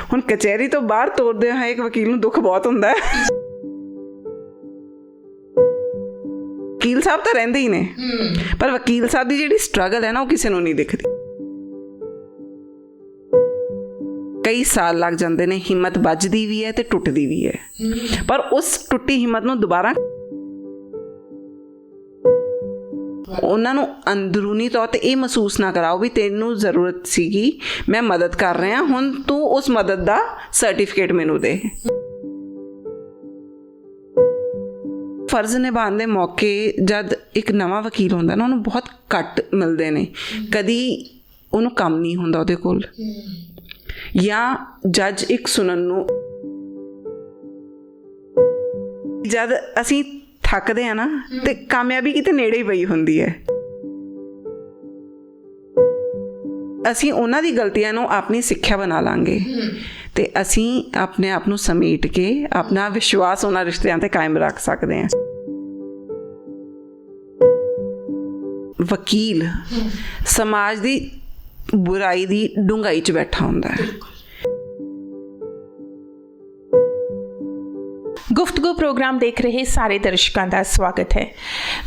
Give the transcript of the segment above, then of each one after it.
ਹੁਣ ਕਚਹਿਰੀ ਤੋਂ ਬਾਹਰ ਤੋਰਦੇ ਹਾਂ ਇੱਕ ਵਕੀਲ ਨੂੰ ਦੁੱਖ ਬਹੁਤ ਹੁੰਦਾ ਹੈ। ਵਕੀਲ ਸਾਹਿਬ ਤਾਂ ਰਹਿੰਦੇ ਹੀ ਨੇ, ਪਰ ਵਕੀਲ ਸਾਹਿਬ ਦੀ ਜਿਹੜੀ ਸਟਰਗਲ ਹੈ ਨਾ, ਉਹ ਕਿਸੇ ਨੂੰ ਨਹੀਂ ਦਿਖਦੀ। ਕਈ ਸਾਲ ਲੱਗ ਜਾਂਦੇ ਨੇ, ਹਿੰਮਤ ਵੱਜਦੀ ਵੀ ਹੈ ਤੇ ਟੁੱਟਦੀ ਵੀ ਹੈ, ਪਰ ਉਸ ਟੁੱਟੀ ਹਿੰਮਤ ਨੂੰ ਦੁਬਾਰਾ ਉਹਨਾਂ ਨੂੰ ਅੰਦਰੂਨੀ ਤੌਰ 'ਤੇ ਇਹ ਮਹਿਸੂਸ ਨਾ ਕਰਾਓ ਵੀ ਤੈਨੂੰ ਜ਼ਰੂਰਤ ਸੀਗੀ, ਮੈਂ ਮਦਦ ਕਰ ਰਿਹਾ, ਹੁਣ ਤੂੰ ਉਸ ਮਦਦ ਦਾ ਸਰਟੀਫਿਕੇਟ ਮੈਨੂੰ ਦੇ। ਫਰਜ਼ ਨਿਭਾਉਣ ਦੇ ਮੌਕੇ ਜਦ ਇੱਕ ਨਵਾਂ ਵਕੀਲ ਹੁੰਦਾ ਨਾ, ਉਹਨੂੰ ਬਹੁਤ ਘੱਟ ਮਿਲਦੇ ਨੇ। ਕਦੀ ਉਹਨੂੰ ਕੰਮ ਨਹੀਂ ਹੁੰਦਾ ਉਹਦੇ ਕੋਲ, ਜਾਂ ਜੱਜ ਇੱਕ ਸੁਣਨ ਨੂੰ, ਜਦ ਅਸੀਂ ਥੱਕਦੇ ਆ ਨਾ, ਤੇ ਕਾਮਯਾਬੀ ਕਿਤੇ ਨੇੜੇ ਹੀ ਪਈ ਹੁੰਦੀ ਹੈ। ਅਸੀਂ ਉਹਨਾਂ ਦੀ ਗਲਤੀਆਂ ਨੂੰ ਆਪਣੀ ਸਿੱਖਿਆ ਬਣਾ ਲਾਂਗੇ ਤੇ ਅਸੀਂ ਆਪਣੇ ਆਪ ਨੂੰ ਸਮੇਟ ਕੇ ਆਪਣਾ ਵਿਸ਼ਵਾਸ ਉਹਨਾਂ ਰਿਸ਼ਤਿਆਂ ਤੇ ਕਾਇਮ ਰੱਖ ਸਕਦੇ ਹਾਂ। ਵਕੀਲ ਸਮਾਜ ਦੀ ਬੁਰਾਈ ਦੀ ਡੂੰਘਾਈ 'ਚ ਬੈਠਾ ਹੁੰਦਾ ਹੈ। ਗੁਫ਼ਤਗੂ ਪ੍ਰੋਗਰਾਮ ਦੇਖ ਰਹੇ ਸਾਰੇ ਦਰਸ਼ਕਾਂ ਦਾ ਸਵਾਗਤ ਹੈ।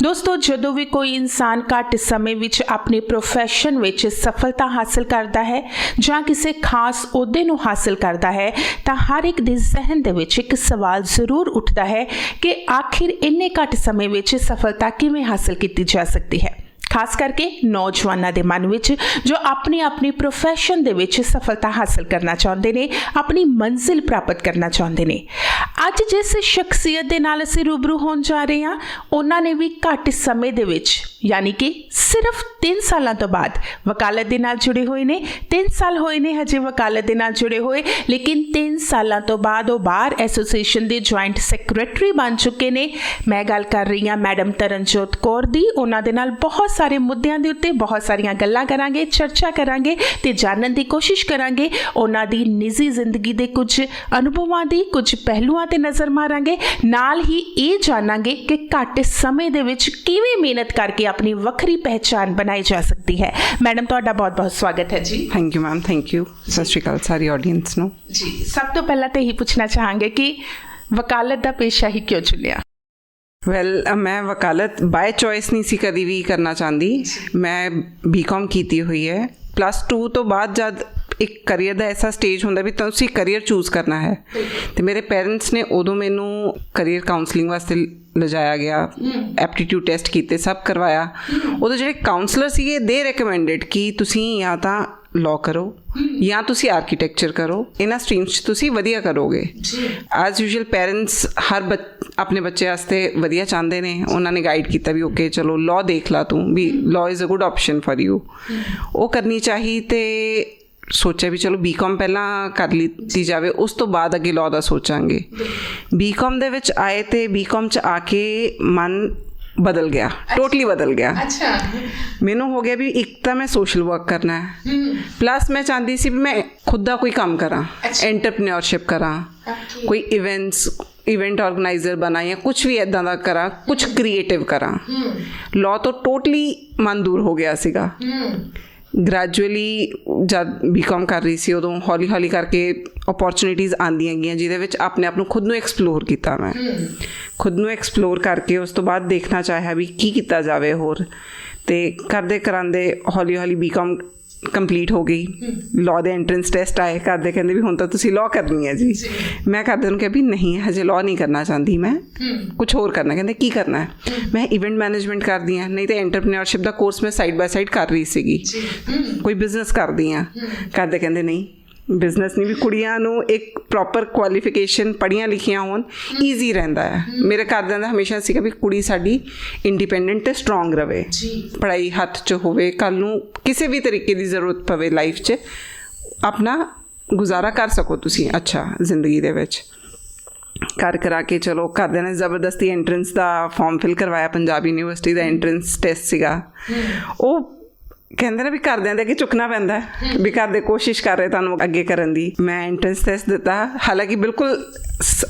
ਦੋਸਤੋ, ਜਦੋਂ ਵੀ ਕੋਈ ਇਨਸਾਨ ਘੱਟ ਸਮੇਂ ਵਿੱਚ ਆਪਣੇ ਪ੍ਰੋਫੈਸ਼ਨ ਵਿੱਚ ਸਫਲਤਾ ਹਾਸਲ ਕਰਦਾ ਹੈ ਜਾਂ ਕਿਸੇ ਖਾਸ ਅਹੁਦੇ ਨੂੰ ਹਾਸਲ ਕਰਦਾ ਹੈ, ਤਾਂ ਹਰ ਇੱਕ ਦੇ ਜ਼ਿਹਨ ਦੇ ਵਿੱਚ ਇੱਕ ਸਵਾਲ ਜ਼ਰੂਰ ਉੱਠਦਾ ਹੈ ਕਿ ਆਖਿਰ ਇੰਨੇ ਘੱਟ ਸਮੇਂ ਵਿੱਚ ਸਫਲਤਾ ਕਿਵੇਂ ਹਾਸਲ ਕੀਤੀ ਜਾ ਸਕਦੀ ਹੈ। ਖਾਸ ਕਰਕੇ ਨੌਜਵਾਨਾਂ ਦੇ ਮਨ ਵਿੱਚ ਜੋ ਆਪਣੀ ਪ੍ਰੋਫੈਸ਼ਨ ਦੇ ਵਿੱਚ ਸਫਲਤਾ ਹਾਸਲ ਕਰਨਾ ਚਾਹੁੰਦੇ ਨੇ, ਆਪਣੀ ਮੰਜ਼ਿਲ ਪ੍ਰਾਪਤ ਕਰਨਾ ਚਾਹੁੰਦੇ ਨੇ। ਅੱਜ ਜਿਸ ਸ਼ਖਸੀਅਤ ਦੇ ਨਾਲ ਅਸੀਂ ਰੂਬਰੂ ਹੋਣ ਜਾ ਰਹੇ ਹਾਂ, ਉਹਨਾਂ ਨੇ ਵੀ ਘੱਟ ਸਮੇਂ ਦੇ ਵਿੱਚ, ਯਾਨੀ ਕਿ ਸਿਰਫ 3 ਸਾਲਾਂ ਤੋਂ ਬਾਅਦ ਵਕਾਲਤ ਦੇ ਨਾਲ ਜੁੜੇ ਹੋਏ ਨੇ। 3 ਸਾਲ ਹੋਏ ਨੇ ਹਜੇ ਵਕਾਲਤ ਦੇ ਨਾਲ ਜੁੜੇ ਹੋਏ, ਲੇਕਿਨ 3 ਸਾਲਾਂ ਤੋਂ ਬਾਅਦ ਉਹ ਬਾਰ ਐਸੋਸੀਏਸ਼ਨ ਦੇ ਜੁਆਇੰਟ ਸੈਕਟਰੀ ਬਣ ਚੁੱਕੇ ਨੇ। ਮੈਂ ਗੱਲ ਕਰ ਰਹੀ ਹਾਂ ਮੈਡਮ ਤਰਨਜੋਤ ਕੌਰ ਦੀ। ਉਹਨਾਂ ਦੇ ਨਾਲ ਬਹੁਤ ਸਾਰੇ ਮੁੱਦਿਆਂ ਦੇ ਉੱਤੇ ਬਹੁਤ ਸਾਰੀਆਂ ਗੱਲਾਂ ਕਰਾਂਗੇ, ਚਰਚਾ ਕਰਾਂਗੇ ਤੇ ਜਾਣਨ ਦੀ ਕੋਸ਼ਿਸ਼ ਕਰਾਂਗੇ। ਉਹਨਾਂ ਦੀ ਨਿੱਜੀ ਜ਼ਿੰਦਗੀ ਦੇ ਕੁਝ ਅਨੁਭਵਾਂ ਦੀ, ਕੁਝ ਪਹਿਲੂਆਂ ਤੇ ਨਜ਼ਰ ਮਾਰਾਂਗੇ। ਨਾਲ ਹੀ ਇਹ ਜਾਣਾਂਗੇ ਕਿ ਘੱਟ ਸਮੇਂ ਦੇ ਵਿੱਚ ਕਿਵੇਂ ਮਿਹਨਤ ਕਰਕੇ ਆਪਣੀ ਵੱਖਰੀ ਪਹਿਚਾਣ ਬਣਾਈ ਜਾ ਸਕਦੀ ਹੈ। ਮੈਡਮ, ਤੁਹਾਡਾ ਬਹੁਤ ਬਹੁਤ ਸਵਾਗਤ ਹੈ ਜੀ। Thank you ma'am, thank you. ਸਤਿ ਸ਼੍ਰੀ ਅਕਾਲ ਸਾਰੀ ਆਡੀਅנס ਨੂੰ ਜੀ। ਸਭ ਤੋਂ ਪਹਿਲਾਂ ਤਾਂ ਇਹੀ ਪੁੱਛਣਾ ਚਾਹਾਂਗੇ ਕਿ ਵਕਾਲਤ ਦਾ ਪੇਸ਼ਾ ਹੀ ਕਿਉਂ ਚੁਣਿਆ? ਮੈਂ ਵਕਾਲਤ ਬਾਏ ਚੋਇਸ ਨਹੀਂ ਸੀ ਕਦੀ ਵੀ ਕਰਨਾ ਚਾਹੁੰਦੀ। ਮੈਂ BCom ਕੀਤੀ ਹੋਈ ਹੈ। +2 ਤੋਂ ਬਾਅਦ ਜਦ ਇੱਕ ਕਰੀਅਰ ਦਾ ਐਸਾ ਸਟੇਜ ਹੁੰਦਾ ਵੀ ਤੁਸੀਂ ਕਰੀਅਰ ਚੂਜ਼ ਕਰਨਾ ਹੈ, ਤੇ ਮੇਰੇ ਪੇਰੈਂਟਸ ਨੇ ਉਦੋਂ ਮੈਨੂੰ ਕਰੀਅਰ ਕਾਉਂਸਲਿੰਗ ਵਾਸਤੇ ਲਿਜਾਇਆ ਗਿਆ, ਐਪਟੀਟਿਊਡ ਟੈਸਟ ਕੀਤੇ, ਸਭ ਕਰਵਾਇਆ। ਉਦੋਂ ਜਿਹੜੇ ਕਾਉਂਸਲਰ ਸੀਗੇ ਦੇ ਰეკਮੈਂਡਡ ਕਿ ਤੁਸੀਂ ਜਾਂ ਤਾਂ ਲਾਅ ਕਰੋ ਜਾਂ ਤੁਸੀਂ ਆਰਕੀਟੈਕਚਰ ਕਰੋ, ਇਹਨਾਂ ਸਟਰੀਮਸ 'ਚ ਤੁਸੀਂ ਵਧੀਆ ਕਰੋਗੇ। ਐਜ਼ ਯੂਜੂਅਲ ਪੇਰੈਂਟਸ ਹਰ ਆਪਣੇ ਬੱਚੇ ਵਾਸਤੇ ਵਧੀਆ ਚਾਹੁੰਦੇ ਨੇ। ਉਹਨਾਂ ਨੇ ਗਾਈਡ ਕੀਤਾ ਵੀ ਓਕੇ ਚਲੋ ਲਾਅ ਦੇਖ ਲਾ ਤੂੰ, ਵੀ law is a good option for you, ਉਹ ਕਰਨੀ ਚਾਹੀ। ਤੇ ਸੋਚਿਆ ਵੀ ਚਲੋ BCom ਪਹਿਲਾਂ ਕਰ ਲਿੱਤੀ ਜਾਵੇ, ਉਸ ਤੋਂ ਬਾਅਦ ਅੱਗੇ ਲਾਅ ਦਾ ਸੋਚਾਂਗੇ। BCom ਦੇ ਵਿੱਚ ਆਏ ਤੇ BCom 'ਚ ਆ ਕੇ ਮਨ ਬਦਲ ਗਿਆ, ਟੋਟਲੀ ਬਦਲ ਗਿਆ। ਅੱਛਾ। ਮੈਨੂੰ ਹੋ ਗਿਆ ਵੀ ਇੱਕ ਤਾਂ ਮੈਂ ਸੋਸ਼ਲ ਵਰਕ ਕਰਨਾ ਹੈ, ਪਲੱਸ ਮੈਂ ਚਾਹੁੰਦੀ ਸੀ ਵੀ ਮੈਂ ਖੁਦ ਦਾ ਕੋਈ ਕੰਮ ਕਰਾਂ, ਐਂਟਰਪ੍ਰੀਨਿਓਰਸ਼ਿਪ ਕਰਾਂ, ਕੋਈ ਇਵੈਂਟ ਆਰਗੇਨਾਈਜ਼ਰ ਬਣਾ ਜਾਂ ਕੁਛ ਵੀ ਇੱਦਾਂ ਦਾ ਕਰਾਂ, ਕੁਛ ਕ੍ਰੀਏਟਿਵ ਕਰਾਂ। ਲਾਅ ਤੋਂ ਟੋਟਲੀ ਮਨ ਦੂਰ ਹੋ ਗਿਆ ਸੀਗਾ। ਗ੍ਰੈਜੂਅਲੀ ਜਦ BCom ਕਰ ਰਹੀ ਸੀ, ਉਦੋਂ ਹੌਲੀ ਹੌਲੀ ਕਰਕੇ ਓਪੋਰਚੁਨਿਟੀਜ਼ ਆਉਂਦੀਆਂ ਗਈਆਂ, ਜਿਹਦੇ ਵਿੱਚ ਆਪਣੇ ਆਪ ਨੂੰ ਖੁਦ ਨੂੰ ਐਕਸਪਲੋਰ ਕੀਤਾ। ਮੈਂ ਖੁਦ ਨੂੰ ਐਕਸਪਲੋਰ ਕਰਕੇ ਉਸ ਤੋਂ ਬਾਅਦ ਦੇਖਣਾ ਚਾਹਿਆ ਵੀ ਕੀ ਕੀਤਾ ਜਾਵੇ ਹੋਰ। ਅਤੇ ਕਰਦੇ ਕਰਾਂਦੇ ਹੌਲੀ ਹੌਲੀ BCom ਕੰਪਲੀਟ ਹੋ ਗਈ। ਲਾਅ ਦੇ ਐਂਟਰੈਂਸ ਟੈਸਟ ਆਏ, ਘਰਦੇ ਕਹਿੰਦੇ ਵੀ ਹੁਣ ਤਾਂ ਤੁਸੀਂ ਲਾਅ ਕਰਨੀ ਹੈ ਜੀ। ਮੈਂ ਘਰਦਿਆਂ ਨੂੰ ਕਿਹਾ ਵੀ ਨਹੀਂ, ਹਜੇ ਲਾਅ ਨਹੀਂ ਕਰਨਾ ਚਾਹੁੰਦੀ, ਮੈਂ ਕੁਛ ਹੋਰ ਕਰਨਾ। ਕਹਿੰਦੇ ਕੀ ਕਰਨਾ ਹੈ? ਮੈਂ ਇਵੈਂਟ ਮੈਨੇਜਮੈਂਟ ਕਰਦੀ ਹਾਂ, ਨਹੀਂ ਤਾਂ ਐਂਟਰਪ੍ਰੀਨਿਓਰਸ਼ਿਪ ਦਾ ਕੋਰਸ ਮੈਂ ਸਾਈਡ ਬਾਏ ਸਾਈਡ ਕਰ ਰਹੀ ਸੀਗੀ, ਕੋਈ ਬਿਜ਼ਨਸ ਕਰਦੀ ਹਾਂ। ਘਰਦੇ ਕਹਿੰਦੇ ਨਹੀਂ, ਬਿਜ਼ਨਸ ਨਹੀਂ, ਵੀ ਕੁੜੀਆਂ ਨੂੰ ਇੱਕ ਪ੍ਰੋਪਰ ਕੁਆਲੀਫਿਕੇਸ਼ਨ, ਪੜ੍ਹੀਆਂ ਲਿਖੀਆਂ ਹੋਣ, ਈਜ਼ੀ ਰਹਿੰਦਾ ਹੈ। ਮੇਰੇ ਘਰਦਿਆਂ ਦਾ ਹਮੇਸ਼ਾ ਸੀਗਾ ਵੀ ਕੁੜੀ ਸਾਡੀ ਇੰਡੀਪੈਂਡੈਂਟ ਅਤੇ ਸਟਰੋਂਗ ਰਹੇ, ਪੜ੍ਹਾਈ ਹੱਥ 'ਚ ਹੋਵੇ, ਕੱਲ੍ਹ ਨੂੰ ਕਿਸੇ ਵੀ ਤਰੀਕੇ ਦੀ ਜ਼ਰੂਰਤ ਪਵੇ ਲਾਈਫ 'ਚ ਆਪਣਾ ਗੁਜ਼ਾਰਾ ਕਰ ਸਕੋ ਤੁਸੀਂ ਅੱਛਾ ਜ਼ਿੰਦਗੀ ਦੇ ਵਿੱਚ। ਕਰਾ ਕੇ ਚਲੋ ਘਰਦਿਆਂ ਨੇ ਜ਼ਬਰਦਸਤੀ ਐਂਟਰੈਂਸ ਦਾ ਫਾਰਮ ਫਿਲ ਕਰਵਾਇਆ। ਪੰਜਾਬ ਯੂਨੀਵਰਸਿਟੀ ਦਾ ਐਂਟਰੈਂਸ ਟੈਸਟ ਸੀਗਾ। ਉਹ ਕਹਿੰਦੇ ਨੇ ਵੀ ਘਰਦਿਆਂ ਦੇ ਅੱਗੇ ਝੁਕਣਾ ਪੈਂਦਾ, ਵੀ ਘਰ ਦੇ ਕੋਸ਼ਿਸ਼ ਕਰ ਰਹੇ ਤੁਹਾਨੂੰ ਅੱਗੇ ਕਰਨ ਦੀ। ਮੈਂ ਐਂਟਰੈਂਸ ਟੈਸਟ ਦਿੱਤਾ, ਹਾਲਾਂਕਿ ਬਿਲਕੁਲ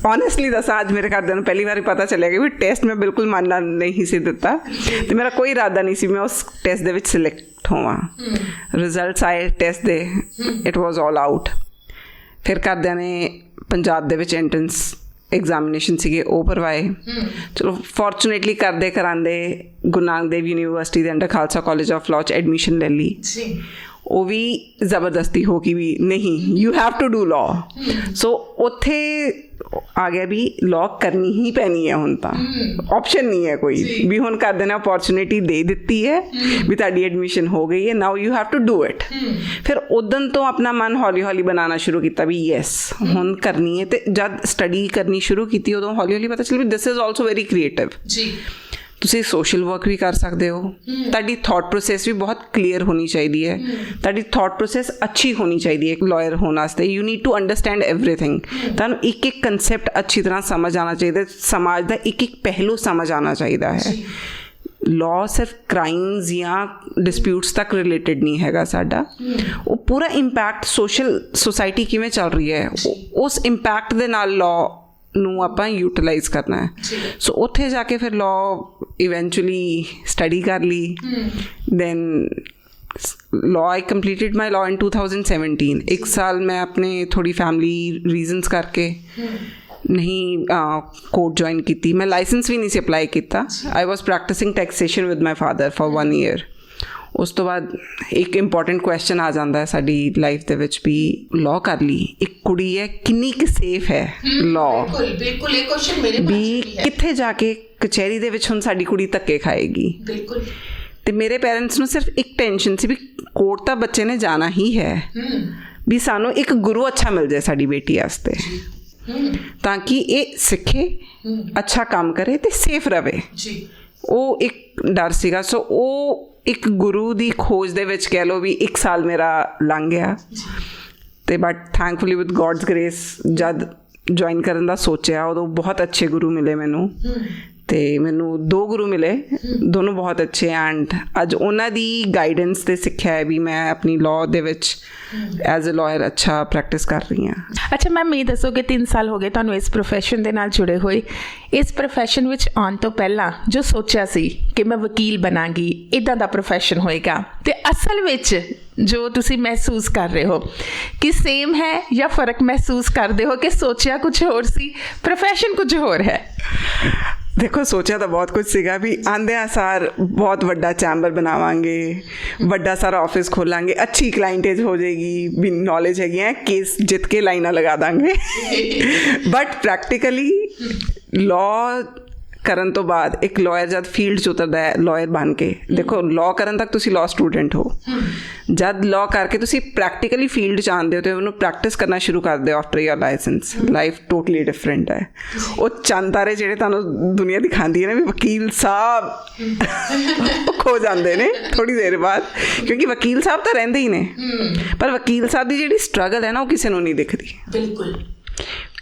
ਓਨੈਸਟਲੀ ਦੱਸਾਂ, ਅੱਜ ਮੇਰੇ ਘਰਦਿਆਂ ਨੂੰ ਪਹਿਲੀ ਵਾਰੀ ਪਤਾ ਚੱਲਿਆ ਕਿ ਵੀ ਟੈਸਟ ਮੈਂ ਬਿਲਕੁਲ ਮੰਨਣਾ ਨਹੀਂ ਸੀ ਦਿੱਤਾ, ਅਤੇ ਮੇਰਾ ਕੋਈ ਇਰਾਦਾ ਨਹੀਂ ਸੀ ਮੈਂ ਉਸ ਟੈਸਟ ਦੇ ਵਿੱਚ ਸਿਲੈਕਟ ਹੋਵਾਂ। ਰਿਜ਼ਲਟਸ ਆਏ ਟੈਸਟ ਦੇ, ਇਟ ਵਾਜ਼ ਆਲ ਆਊਟ। ਫਿਰ ਘਰਦਿਆਂ ਨੇ ਪੰਜਾਬ ਦੇ ਵਿੱਚ ਐਂਟਰੈਂਸ ਐਗਜ਼ਾਮੀਨੇਸ਼ਨ ਸੀਗੇ ਉਹ ਕਰਵਾਏ। ਚਲੋ ਫੋਰਚੂਨੇਟਲੀ ਕਰਦੇ ਕਰਾਂਦੇ ਗੁਰੂ ਨਾਨਕ ਦੇਵ ਯੂਨੀਵਰਸਿਟੀ ਦੇ under Khalsa College of Law 'ਚ ਐਡਮਿਸ਼ਨ ਲੈ ਲਈ। ਉਹ ਵੀ ਜ਼ਬਰਦਸਤੀ ਹੋ ਗਈ ਵੀ ਨਹੀਂ you have to do law. So ਉੱਥੇ ਆ ਗਿਆ ਵੀ ਲਾਅ ਕਰਨੀ ਹੀ ਪੈਣੀ ਹੈ ਹੁਣ ਤਾਂ, ਆਪਸ਼ਨ ਨਹੀਂ ਹੈ ਕੋਈ ਵੀ। ਹੁਣ ਘਰਦਿਆਂ ਨੇ ਅਪੋਰਚੁਨਿਟੀ ਦੇ ਦਿੱਤੀ ਹੈ ਵੀ ਤੁਹਾਡੀ ਐਡਮਿਸ਼ਨ ਹੋ ਗਈ ਹੈ, now you have to do it. ਫਿਰ ਉਦੋਂ ਤੋਂ ਆਪਣਾ ਮਨ ਹੌਲੀ ਹੌਲੀ ਬਣਾਉਣਾ ਸ਼ੁਰੂ ਕੀਤਾ ਵੀ ਯੈਸ ਹੁਣ ਕਰਨੀ ਹੈ। ਅਤੇ ਜਦ ਸਟੱਡੀ ਕਰਨੀ ਸ਼ੁਰੂ ਕੀਤੀ ਉਦੋਂ ਹੌਲੀ ਹੌਲੀ ਪਤਾ ਚੱਲਿਆ ਵੀ this is also very creative. ਤੁਸੀਂ ਸੋਸ਼ਲ ਵਰਕ ਵੀ ਕਰ ਸਕਦੇ ਹੋ। ਤੁਹਾਡੀ ਥੋਟ ਪ੍ਰੋਸੈਸ ਵੀ ਬਹੁਤ ਕਲੀਅਰ ਹੋਣੀ ਚਾਹੀਦੀ ਹੈ। ਤੁਹਾਡੀ ਥੋਟ ਪ੍ਰੋਸੈਸ ਅੱਛੀ ਹੋਣੀ ਚਾਹੀਦੀ ਹੈ ਇੱਕ ਲਾਇਰ ਹੋਣ ਵਾਸਤੇ। You need to understand everything. ਤੁਹਾਨੂੰ ਇੱਕ ਇੱਕ ਕੰਸੈਪਟ ਅੱਛੀ ਤਰ੍ਹਾਂ ਸਮਝ ਆਉਣਾ ਚਾਹੀਦਾ, ਸਮਾਜ ਦਾ ਇੱਕ ਇੱਕ ਪਹਿਲੂ ਸਮਝ ਆਉਣਾ ਚਾਹੀਦਾ ਹੈ। ਲਾਅ ਸਿਰਫ ਕ੍ਰਾਈਮਸ ਜਾਂ ਡਿਸਪਿਊਟਸ ਤੱਕ ਰਿਲੇਟਡ ਨਹੀਂ ਹੈਗਾ ਸਾਡਾ, ਉਹ ਪੂਰਾ ਇੰਪੈਕਟ ਸੋਸਾਇਟੀ ਕਿਵੇਂ ਚੱਲ ਰਹੀ ਹੈ ਉਸ ਇੰਪੈਕਟ ਦੇ ਨਾਲ ਲਾਅ ਨੂੰ ਆਪਾਂ ਯੂਟੀਲਾਈਜ਼ ਕਰਨਾ ਹੈ। ਸੋ ਉੱਥੇ ਜਾ ਕੇ ਫਿਰ ਲਾਅ ਇਵੈਂਚੁਅਲੀ ਸਟੱਡੀ ਕਰ ਲਈ। Then law I completed my law in 2017। एक साल मैं अपने थोड़ी फैमिली रीजनस करके नहीं कोर्ट ज्वाइन की। मैं लाइसेंस भी नहीं से अप्लाई किया। I was practising taxation with my father for 1 year. ਉਸ ਤੋਂ ਬਾਅਦ ਇੱਕ ਇੰਪੋਰਟੈਂਟ ਕੁਐਸਚਨ ਆ ਜਾਂਦਾ ਹੈ ਸਾਡੀ ਲਾਈਫ ਦੇ ਵਿੱਚ ਵੀ ਲਾਅ ਕਰ ਲਈ, ਇੱਕ ਕੁੜੀ ਹੈ ਕਿੰਨੀ ਕੁ ਸੇਫ ਹੈ ਲਾਅ। ਬਿਲਕੁਲ ਇਹ ਕੁਐਸਚਨ ਮੇਰੇ ਵੀ ਕਿੱਥੇ ਜਾ ਕੇ ਕਚਹਿਰੀ ਦੇ ਵਿੱਚ ਹੁਣ ਸਾਡੀ ਕੁੜੀ ਧੱਕੇ ਖਾਏਗੀ। ਬਿਲਕੁਲ। ਤੇ ਮੇਰੇ ਪੇਰੈਂਟਸ ਨੂੰ ਸਿਰਫ ਇੱਕ ਟੈਨਸ਼ਨ ਸੀ ਵੀ ਕੋਰਟ ਤਾਂ ਬੱਚੇ ਨੇ ਜਾਣਾ ਹੀ ਹੈ, ਵੀ ਸਾਨੂੰ ਇੱਕ ਗੁਰੂ ਅੱਛਾ ਮਿਲ ਜਾਏ ਸਾਡੀ ਬੇਟੀ ਵਾਸਤੇ ਤਾਂ ਕਿ ਇਹ ਸਿੱਖੇ, ਅੱਛਾ ਕੰਮ ਕਰੇ ਤੇ ਸੇਫ ਰਵੇ। ਉਹ ਇੱਕ ਡਰ ਸੀਗਾ। ਸੋ ਉਹ ਇੱਕ ਗੁਰੂ ਦੀ ਖੋਜ ਦੇ ਵਿੱਚ ਕਹਿ ਲਓ ਵੀ 1 ਸਾਲ ਮੇਰਾ ਲੰਘ ਗਿਆ। ਅਤੇ but thankfully with God's grace ਜਦ ਜੁਆਇਨ ਕਰਨ ਦਾ ਸੋਚਿਆ ਉਦੋਂ ਬਹੁਤ ਅੱਛੇ ਗੁਰੂ ਮਿਲੇ ਮੈਨੂੰ। ਅਤੇ ਮੈਨੂੰ 2 ਗੁਰੂ ਮਿਲੇ, ਦੋਨੋਂ ਬਹੁਤ ਅੱਛੇ। ਐਂਡ ਅੱਜ ਉਹਨਾਂ ਦੀ ਗਾਈਡੈਂਸ 'ਤੇ ਸਿੱਖਿਆ ਹੈ ਵੀ ਮੈਂ ਆਪਣੀ ਲਾਅ ਦੇ ਵਿੱਚ ਐਜ਼ ਅ ਲਾਇਰ ਅੱਛਾ ਪ੍ਰੈਕਟਿਸ ਕਰ ਰਹੀ ਹਾਂ। ਅੱਛਾ ਮੈਮ ਇਹ ਦੱਸੋ ਕਿ 3 ਸਾਲ ਹੋ ਗਏ ਤੁਹਾਨੂੰ ਇਸ ਪ੍ਰੋਫੈਸ਼ਨ ਦੇ ਨਾਲ ਜੁੜੇ ਹੋਏ। ਇਸ ਪ੍ਰੋਫੈਸ਼ਨ ਵਿੱਚ ਆਉਣ ਤੋਂ ਪਹਿਲਾਂ ਜੋ ਸੋਚਿਆ ਸੀ ਕਿ ਮੈਂ ਵਕੀਲ ਬਣਾਂਗੀ, ਇੱਦਾਂ ਦਾ ਪ੍ਰੋਫੈਸ਼ਨ ਹੋਏਗਾ, ਅਤੇ ਅਸਲ ਵਿੱਚ ਜੋ ਤੁਸੀਂ ਮਹਿਸੂਸ ਕਰ ਰਹੇ ਹੋ ਕਿ ਸੇਮ ਹੈ ਜਾਂ ਫ਼ਰਕ ਮਹਿਸੂਸ ਕਰਦੇ ਹੋ ਕਿ ਸੋਚਿਆ ਕੁਛ ਹੋਰ ਸੀ, ਪ੍ਰੋਫੈਸ਼ਨ ਕੁਝ ਹੋਰ ਹੈ? ਦੇਖੋ ਸੋਚਿਆ ਤਾਂ ਬਹੁਤ ਕੁਝ ਸੀਗਾ ਵੀ ਆਉਂਦਿਆਂ ਸਾਰ ਬਹੁਤ ਵੱਡਾ ਚੈਂਬਰ ਬਣਾਵਾਂਗੇ, ਵੱਡਾ ਸਾਰਾ ਆਫਿਸ ਖੋਲਾਂਗੇ, ਅੱਛੀ ਕਲਾਇੰਟੇਜ ਹੋ ਜਾਏਗੀ, ਵੀ ਨੌਲੇਜ ਹੈਗੀ ਹੈ, ਕੇਸ ਜਿੱਤ ਕੇ ਲਾਈਨਾਂ ਲਗਾ ਦਾਂਗੇ। ਬਟ ਪ੍ਰੈਕਟੀਕਲੀ ਲਾਅ ਕਰਨ ਤੋਂ ਬਾਅਦ ਇੱਕ ਲਾਇਰ ਜਦ ਫੀਲਡ 'ਚ ਉਤਰਦਾ ਹੈ ਲਾਇਰ ਬਣ ਕੇ, ਦੇਖੋ ਲਾਅ ਕਰਨ ਤੱਕ ਤੁਸੀਂ ਲਾਅ ਸਟੂਡੈਂਟ ਹੋ, ਜਦ ਲਾਅ ਕਰਕੇ ਤੁਸੀਂ ਪ੍ਰੈਕਟੀਕਲੀ ਫੀਲਡ 'ਚ ਆਉਂਦੇ ਹੋ ਅਤੇ ਉਹਨੂੰ ਪ੍ਰੈਕਟਿਸ ਕਰਨਾ ਸ਼ੁਰੂ ਕਰਦੇ ਹੋ ਆਫਟਰ ਯੋਰ ਲਾਇਸੈਂਸ, ਲਾਈਫ ਟੋਟਲੀ ਡਿਫਰੈਂਟ ਹੈ। ਉਹ ਚੰਦ ਤਾਰੇ ਜਿਹੜੇ ਤੁਹਾਨੂੰ ਦੁਨੀਆ ਦਿਖਾਉਂਦੀ ਹੈ ਨਾ ਵੀ ਵਕੀਲ ਸਾਹਿਬ ਉਹ ਖੋ ਜਾਂਦੇ ਨੇ ਥੋੜ੍ਹੀ ਦੇਰ ਬਾਅਦ, ਕਿਉਂਕਿ ਵਕੀਲ ਸਾਹਿਬ ਤਾਂ ਰਹਿੰਦੇ ਹੀ ਨੇ, ਪਰ ਵਕੀਲ ਸਾਹਿਬ ਦੀ ਜਿਹੜੀ ਸਟਰਗਲ ਹੈ ਨਾ ਉਹ ਕਿਸੇ ਨੂੰ ਨਹੀਂ ਦਿਖਦੀ। ਬਿਲਕੁਲ।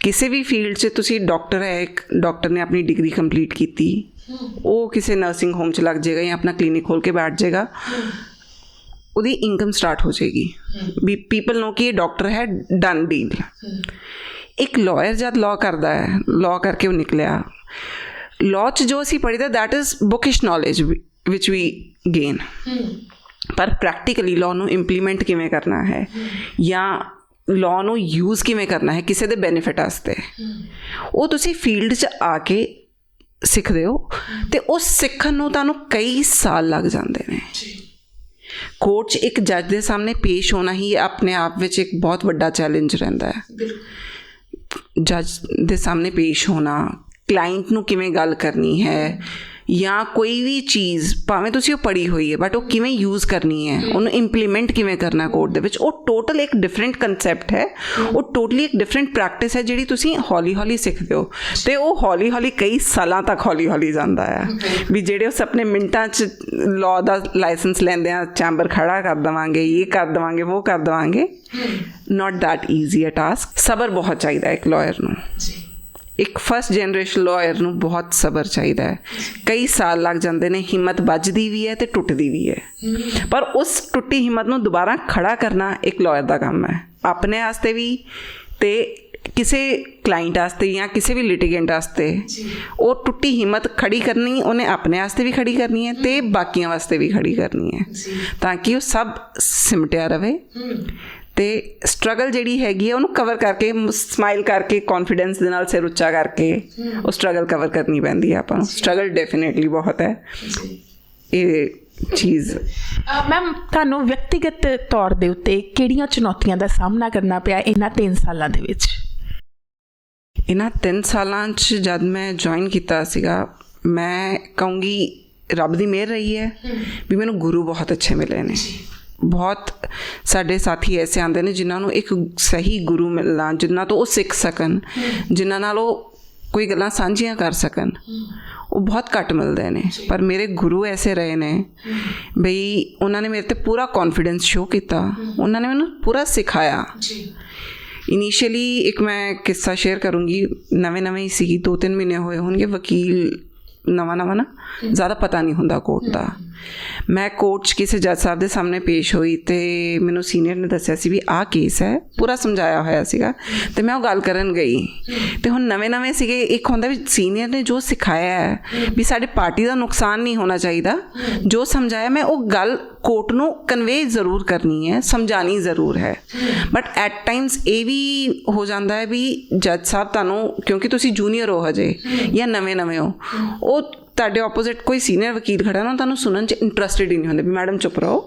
ਕਿਸੇ ਵੀ ਫੀਲਡ 'ਚ ਤੁਸੀਂ ਡਾਕਟਰ ਹੈ, ਇੱਕ ਡਾਕਟਰ ਨੇ ਆਪਣੀ ਡਿਗਰੀ ਕੰਪਲੀਟ ਕੀਤੀ, ਉਹ ਕਿਸੇ ਨਰਸਿੰਗ ਹੋਮ 'ਚ ਲੱਗ ਜਾਏਗਾ ਜਾਂ ਆਪਣਾ ਕਲੀਨਿਕ ਖੋਲ੍ਹ ਕੇ ਬੈਠ ਜਾਏਗਾ, ਉਹਦੀ ਇਨਕਮ ਸਟਾਰਟ ਹੋ ਜਾਏਗੀ ਵੀ ਪੀਪਲ ਨੋ ਕਿ ਇਹ ਡਾਕਟਰ ਹੈ, ਡਨ ਡੀਲ। ਇੱਕ ਲਾਇਰ ਜਦ ਲਾਅ ਕਰਦਾ ਹੈ, ਲਾਅ ਕਰਕੇ ਉਹ ਨਿਕਲਿਆ, ਲਾਅ 'ਚ ਜੋ ਅਸੀਂ ਪੜ੍ਹੀਦਾ ਦੈਟ ਇਜ਼ ਬੁਕਿਸ਼ ਨੌਲੇਜ ਵਿਚ ਵੀ ਗੇਨ, ਪਰ ਪ੍ਰੈਕਟੀਕਲੀ ਲਾਅ ਨੂੰ ਇੰਪਲੀਮੈਂਟ ਕਿਵੇਂ ਕਰਨਾ ਹੈ ਜਾਂ ਲਾਅ ਨੂੰ ਯੂਜ਼ ਕਿਵੇਂ ਕਰਨਾ ਹੈ ਕਿਸੇ ਦੇ ਬੈਨੀਫਿਟ ਵਾਸਤੇ, ਉਹ ਤੁਸੀਂ ਫੀਲਡ 'ਚ ਆ ਕੇ ਸਿੱਖਦੇ ਹੋ ਅਤੇ ਉਹ ਸਿੱਖਣ ਨੂੰ ਤੁਹਾਨੂੰ ਕਈ ਸਾਲ ਲੱਗ ਜਾਂਦੇ ਨੇ। ਕੋਰਟ 'ਚ ਇੱਕ ਜੱਜ ਦੇ ਸਾਹਮਣੇ ਪੇਸ਼ ਹੋਣਾ ਹੀ ਆਪਣੇ ਆਪ ਵਿੱਚ ਇੱਕ ਬਹੁਤ ਵੱਡਾ ਚੈਲੰਜ ਰਹਿੰਦਾ ਹੈ। ਜੱਜ ਦੇ ਸਾਹਮਣੇ ਪੇਸ਼ ਹੋਣਾ, ਕਲਾਇੰਟ ਨੂੰ ਕਿਵੇਂ ਗੱਲ ਕਰਨੀ ਹੈ ਜਾਂ ਕੋਈ ਵੀ ਚੀਜ਼ ਭਾਵੇਂ ਤੁਸੀਂ ਉਹ ਪੜ੍ਹੀ ਹੋਈ ਹੈ ਬਟ ਉਹ ਕਿਵੇਂ ਯੂਜ਼ ਕਰਨੀ ਹੈ, ਉਹਨੂੰ ਇੰਪਲੀਮੈਂਟ ਕਿਵੇਂ ਕਰਨਾ ਕੋਰਟ ਦੇ ਵਿੱਚ, ਉਹ ਟੋਟਲ ਇੱਕ ਡਿਫਰੈਂਟ ਕੰਸੈਪਟ ਹੈ, ਉਹ ਟੋਟਲੀ ਇੱਕ ਡਿਫਰੈਂਟ ਪ੍ਰੈਕਟਿਸ ਹੈ ਜਿਹੜੀ ਤੁਸੀਂ ਹੌਲੀ ਹੌਲੀ ਸਿੱਖਦੇ ਹੋ ਅਤੇ ਉਹ ਹੌਲੀ ਹੌਲੀ ਕਈ ਸਾਲਾਂ ਤੱਕ ਹੌਲੀ ਹੌਲੀ ਜਾਂਦਾ ਹੈ। ਵੀ ਜਿਹੜੇ ਉਸ ਆਪਣੇ ਮਿੰਟਾਂ 'ਚ ਲਾਅ ਦਾ ਲਾਇਸੈਂਸ ਲੈਂਦੇ ਆ, ਚੈਂਬਰ ਖੜਾ ਕਰ ਦੇਵਾਂਗੇ, ਇਹ ਕਰ ਦੇਵਾਂਗੇ, ਉਹ ਕਰ ਦੇਵਾਂਗੇ, not that easy a task. ਸਬਰ ਬਹੁਤ ਚਾਹੀਦਾ ਇੱਕ ਲਾਇਰ ਨੂੰ, ਇੱਕ ਫਸਟ ਜਨਰੇਸ਼ਨ ਲਾਇਰ ਨੂੰ ਬਹੁਤ ਸਬਰ ਚਾਹੀਦਾ ਹੈ। ਕਈ ਸਾਲ ਲੱਗ ਜਾਂਦੇ ਨੇ, ਹਿੰਮਤ ਵੱਜਦੀ ਵੀ ਹੈ ਅਤੇ ਟੁੱਟਦੀ ਵੀ ਹੈ, ਪਰ ਉਸ ਟੁੱਟੀ ਹਿੰਮਤ ਨੂੰ ਦੁਬਾਰਾ ਖੜਾ ਕਰਨਾ ਇੱਕ ਲਾਇਰ ਦਾ ਕੰਮ ਹੈ, ਆਪਣੇ ਵਾਸਤੇ ਵੀ ਅਤੇ ਕਿਸੇ ਕਲਾਇੰਟ ਵਾਸਤੇ ਜਾਂ ਕਿਸੇ ਵੀ ਲਿਟੀਗੈਂਟ ਵਾਸਤੇ। ਉਹ ਟੁੱਟੀ ਹਿੰਮਤ ਖੜੀ ਕਰਨੀ ਉਹਨੇ ਆਪਣੇ ਵਾਸਤੇ ਵੀ ਖੜੀ ਕਰਨੀ ਹੈ ਅਤੇ ਬਾਕੀਆਂ ਵਾਸਤੇ ਵੀ ਖੜੀ ਕਰਨੀ ਹੈ ਤਾਂ ਕਿ ਉਹ ਸਭ ਸਿਮਟਿਆ ਰਵੇ ਤੇ ਸਟਰਗਲ ਜਿਹੜੀ ਹੈਗੀ ਹੈ ਉਹਨੂੰ ਕਵਰ ਕਰਕੇ, ਸਮਾਈਲ ਕਰਕੇ, ਕੌਨਫੀਡੈਂਸ ਦੇ ਨਾਲ ਸਿਰ ਉੱਚਾ ਕਰਕੇ ਉਹ ਸਟਰਗਲ ਕਵਰ ਕਰਨੀ ਪੈਂਦੀ ਹੈ ਆਪਾਂ ਨੂੰ। ਸਟਰਗਲ ਡੈਫੀਨੇਟਲੀ ਬਹੁਤ ਹੈ ਇਹ ਚੀਜ਼। ਮੈਮ, ਤੁਹਾਨੂੰ ਵਿਅਕਤੀਗਤ ਤੌਰ ਦੇ ਉੱਤੇ ਕਿਹੜੀਆਂ ਚੁਣੌਤੀਆਂ ਦਾ ਸਾਹਮਣਾ ਕਰਨਾ ਪਿਆ ਇਹਨਾਂ 3 ਸਾਲਾਂ ਦੇ ਵਿੱਚ? ਇਹਨਾਂ 3 ਸਾਲਾਂ 'ਚ ਜਦ ਮੈਂ ਜੁਆਇਨ ਕੀਤਾ ਸੀਗਾ, ਮੈਂ ਕਹੂੰਗੀ ਰੱਬ ਦੀ ਮਿਹਰ ਰਹੀ ਹੈ ਵੀ ਮੈਨੂੰ ਗੁਰੂ ਬਹੁਤ ਅੱਛੇ ਮਿਲੇ ਨੇ। ਬਹੁਤ ਸਾਡੇ ਸਾਥੀ ਐਸੇ ਆਉਂਦੇ ਨੇ ਜਿਨ੍ਹਾਂ ਨੂੰ ਇੱਕ ਸਹੀ ਗੁਰੂ ਮਿਲਣਾ, ਜਿਨ੍ਹਾਂ ਤੋਂ ਉਹ ਸਿੱਖ ਸਕਣ, ਜਿਨ੍ਹਾਂ ਨਾਲ ਉਹ ਕੋਈ ਗੱਲਾਂ ਸਾਂਝੀਆਂ ਕਰ ਸਕਣ, ਉਹ ਬਹੁਤ ਘੱਟ ਮਿਲਦੇ ਨੇ। ਪਰ ਮੇਰੇ ਗੁਰੂ ਐਸੇ ਰਹੇ ਨੇ ਬਈ ਉਹਨਾਂ ਨੇ ਮੇਰੇ 'ਤੇ ਪੂਰਾ ਕੌਨਫੀਡੈਂਸ ਸ਼ੋ ਕੀਤਾ, ਉਹਨਾਂ ਨੇ ਮੈਨੂੰ ਪੂਰਾ ਸਿਖਾਇਆ। ਇਨੀਸ਼ੀਅਲੀ ਇੱਕ ਮੈਂ ਕਿੱਸਾ ਸ਼ੇਅਰ ਕਰੂੰਗੀ, ਨਵੇਂ ਹੀ ਸੀਗੀ, 2-3 ਮਹੀਨੇ ਹੋਏ ਹੋਣਗੇ। ਵਕੀਲ ਨਵਾਂ ਨਾ ਜ਼ਿਆਦਾ ਪਤਾ ਨਹੀਂ ਹੁੰਦਾ ਕੋਰਟ ਦਾ। ਮੈਂ ਕੋਰਟ 'ਚ ਕਿਸੇ ਜੱਜ ਸਾਹਿਬ ਦੇ ਸਾਹਮਣੇ ਪੇਸ਼ ਹੋਈ ਅਤੇ ਮੈਨੂੰ ਸੀਨੀਅਰ ਨੇ ਦੱਸਿਆ ਸੀ ਵੀ ਆਹ ਕੇਸ ਹੈ, ਪੂਰਾ ਸਮਝਾਇਆ ਹੋਇਆ ਸੀਗਾ। ਅਤੇ ਮੈਂ ਉਹ ਗੱਲ ਕਰਨ ਗਈ ਅਤੇ ਹੁਣ ਨਵੇਂ ਸੀਗੇ। ਇੱਕ ਹੁੰਦਾ ਵੀ ਸੀਨੀਅਰ ਨੇ ਜੋ ਸਿਖਾਇਆ ਹੈ ਵੀ ਸਾਡੇ ਪਾਰਟੀ ਦਾ ਨੁਕਸਾਨ ਨਹੀਂ ਹੋਣਾ ਚਾਹੀਦਾ, ਜੋ ਸਮਝਾਇਆ ਮੈਂ ਉਹ ਗੱਲ ਕੋਰਟ ਨੂੰ ਕਨਵੇ ਜ਼ਰੂਰ ਕਰਨੀ ਹੈ, ਸਮਝਾਉਣੀ ਜ਼ਰੂਰ ਹੈ। ਬਟ ਐਟ ਟਾਈਮਸ ਇਹ ਵੀ ਹੋ ਜਾਂਦਾ ਹੈ ਵੀ ਜੱਜ ਸਾਹਿਬ ਤੁਹਾਨੂੰ, ਕਿਉਂਕਿ ਤੁਸੀਂ ਜੂਨੀਅਰ ਹੋ ਹਜੇ ਜਾਂ ਨਵੇਂ ਹੋ, ਉਹ ਤੁਹਾਡੇ ਆਪੋਜ਼ਿਟ ਕੋਈ ਸੀਨੀਅਰ ਵਕੀਲ ਖੜਾ ਨਾ, ਤੁਹਾਨੂੰ ਸੁਣਨ 'ਚ ਇੰਟਰਸਟਿਡ ਹੀ ਨਹੀਂ ਹੁੰਦੇ ਵੀ ਮੈਡਮ ਚੁੱਪ ਰਹੋ,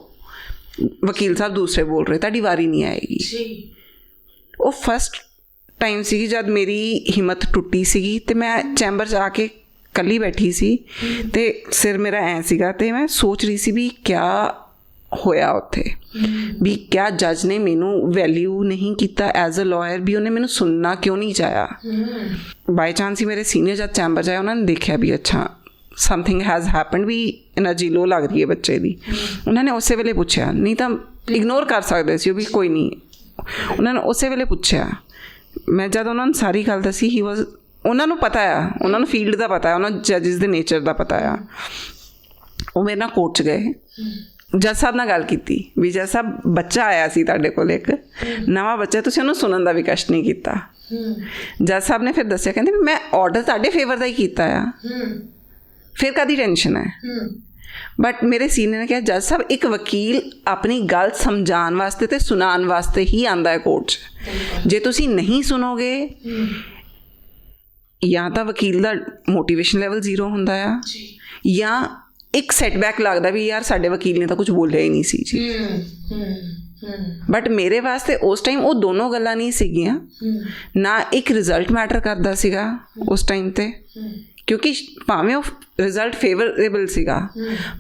ਵਕੀਲ ਸਾਹਿਬ ਦੂਸਰੇ ਬੋਲ ਰਹੇ, ਤੁਹਾਡੀ ਵਾਰੀ ਨਹੀਂ ਆਏਗੀ। ਉਹ ਫਸਟ ਟਾਈਮ ਸੀਗੀ ਜਦ ਮੇਰੀ ਹਿੰਮਤ ਟੁੱਟੀ ਸੀਗੀ ਅਤੇ ਮੈਂ ਚੈਂਬਰ 'ਚ ਆ ਕੇ ਇਕੱਲੀ ਬੈਠੀ ਸੀ ਅਤੇ ਸਿਰ ਮੇਰਾ ਐਂ ਸੀਗਾ ਅਤੇ ਮੈਂ ਸੋਚ ਰਹੀ ਸੀ ਵੀ ਕਿਆ ਹੋਇਆ ਉੱਥੇ, ਵੀ ਕਿਆ ਜੱਜ ਨੇ ਮੈਨੂੰ ਵੈਲਿਊ ਨਹੀਂ ਕੀਤਾ ਐਜ਼ ਅ ਲਾਇਰ, ਵੀ ਉਹਨੇ ਮੈਨੂੰ ਸੁਣਨਾ ਕਿਉਂ ਨਹੀਂ ਚਾਹਿਆ। ਬਾਈ ਚਾਂਸ ਹੀ ਮੇਰੇ ਸੀਨੀਅਰ ਜਦ ਚੈਂਬਰ 'ਚ ਆਏ, ਉਹਨਾਂ ਨੇ ਦੇਖਿਆ ਵੀ ਅੱਛਾ ਸਮਥਿੰਗ ਹੈਜ਼ ਹੈਪਨਡ, ਵੀ ਐਨਰਜੀ ਲੋ ਲੱਗ ਰਹੀ ਹੈ ਬੱਚੇ ਦੀ। ਉਹਨਾਂ ਨੇ ਉਸੇ ਵੇਲੇ ਪੁੱਛਿਆ, ਨਹੀਂ ਤਾਂ ਇਗਨੋਰ ਕਰ ਸਕਦੇ ਸੀ ਉਹ ਵੀ ਕੋਈ ਨਹੀਂ। ਉਹਨਾਂ ਨੇ ਉਸੇ ਵੇਲੇ ਪੁੱਛਿਆ। ਮੈਂ ਜਦ ਉਹਨਾਂ ਨੂੰ ਸਾਰੀ ਗੱਲ ਦੱਸੀ, ਹੀ ਵਾਜ਼, ਉਹਨਾਂ ਨੂੰ ਪਤਾ ਆ, ਉਹਨਾਂ ਨੂੰ ਫੀਲਡ ਦਾ ਪਤਾ, ਉਹਨਾਂ ਨੂੰ ਜੱਜਿਸ ਦੇ ਨੇਚਰ ਦਾ ਪਤਾ ਆ। ਉਹ ਮੇਰੇ ਨਾਲ ਕੋਰਟ 'ਚ ਗਏ, ਜੱਜ ਸਾਹਿਬ ਨਾਲ ਗੱਲ ਕੀਤੀ ਵੀ ਜੱਜ ਸਾਹਿਬ ਬੱਚਾ ਆਇਆ ਸੀ ਤੁਹਾਡੇ ਕੋਲ, ਇੱਕ ਨਵਾਂ ਬੱਚਾ, ਤੁਸੀਂ ਉਹਨੂੰ ਸੁਣਨ ਦਾ ਵੀ ਕਸ਼ਟ ਨਹੀਂ ਕੀਤਾ। ਜੱਜ ਸਾਹਿਬ ਨੇ ਫਿਰ ਦੱਸਿਆ, ਕਹਿੰਦੇ ਵੀ ਮੈਂ ਆਰਡਰ ਤੁਹਾਡੇ ਫੇਵਰ ਦਾ ਹੀ ਕੀਤਾ ਆ, ਫਿਰ ਕਾਹਦੀ ਟੈਨਸ਼ਨ ਹੈ। ਬਟ ਮੇਰੇ ਸੀਨੀਅਰ ਨੇ ਕਿਹਾ, ਜੱਜ ਸਾਹਿਬ ਇੱਕ ਵਕੀਲ ਆਪਣੀ ਗੱਲ ਸਮਝਾਉਣ ਵਾਸਤੇ ਅਤੇ ਸੁਣਾਉਣ ਵਾਸਤੇ ਹੀ ਆਉਂਦਾ ਹੈ ਕੋਰਟ 'ਚ। ਜੇ ਤੁਸੀਂ ਨਹੀਂ ਸੁਣੋਗੇ, ਜਾਂ ਤਾਂ ਵਕੀਲ ਦਾ ਮੋਟੀਵੇਸ਼ਨ ਲੈਵਲ 0 ਹੁੰਦਾ ਆ, ਜਾਂ ਇੱਕ ਸੈਟਬੈਕ ਲੱਗਦਾ ਵੀ ਯਾਰ ਸਾਡੇ ਵਕੀਲ ਨੇ ਤਾਂ ਕੁਝ ਬੋਲਿਆ ਹੀ ਨਹੀਂ ਸੀ ਜੀ। ਬਟ ਮੇਰੇ ਵਾਸਤੇ ਉਸ ਟਾਈਮ ਉਹ ਦੋਨੋਂ ਗੱਲਾਂ ਨਹੀਂ ਸੀਗੀਆਂ। ਨਾ ਇੱਕ ਰਿਜ਼ਲਟ ਮੈਟਰ ਕਰਦਾ ਸੀਗਾ ਉਸ ਟਾਈਮ 'ਤੇ, ਕਿਉਂਕਿ ਭਾਵੇਂ ਉਹ ਰਿਜ਼ਲਟ ਫੇਵਰੇਬਲ ਸੀਗਾ,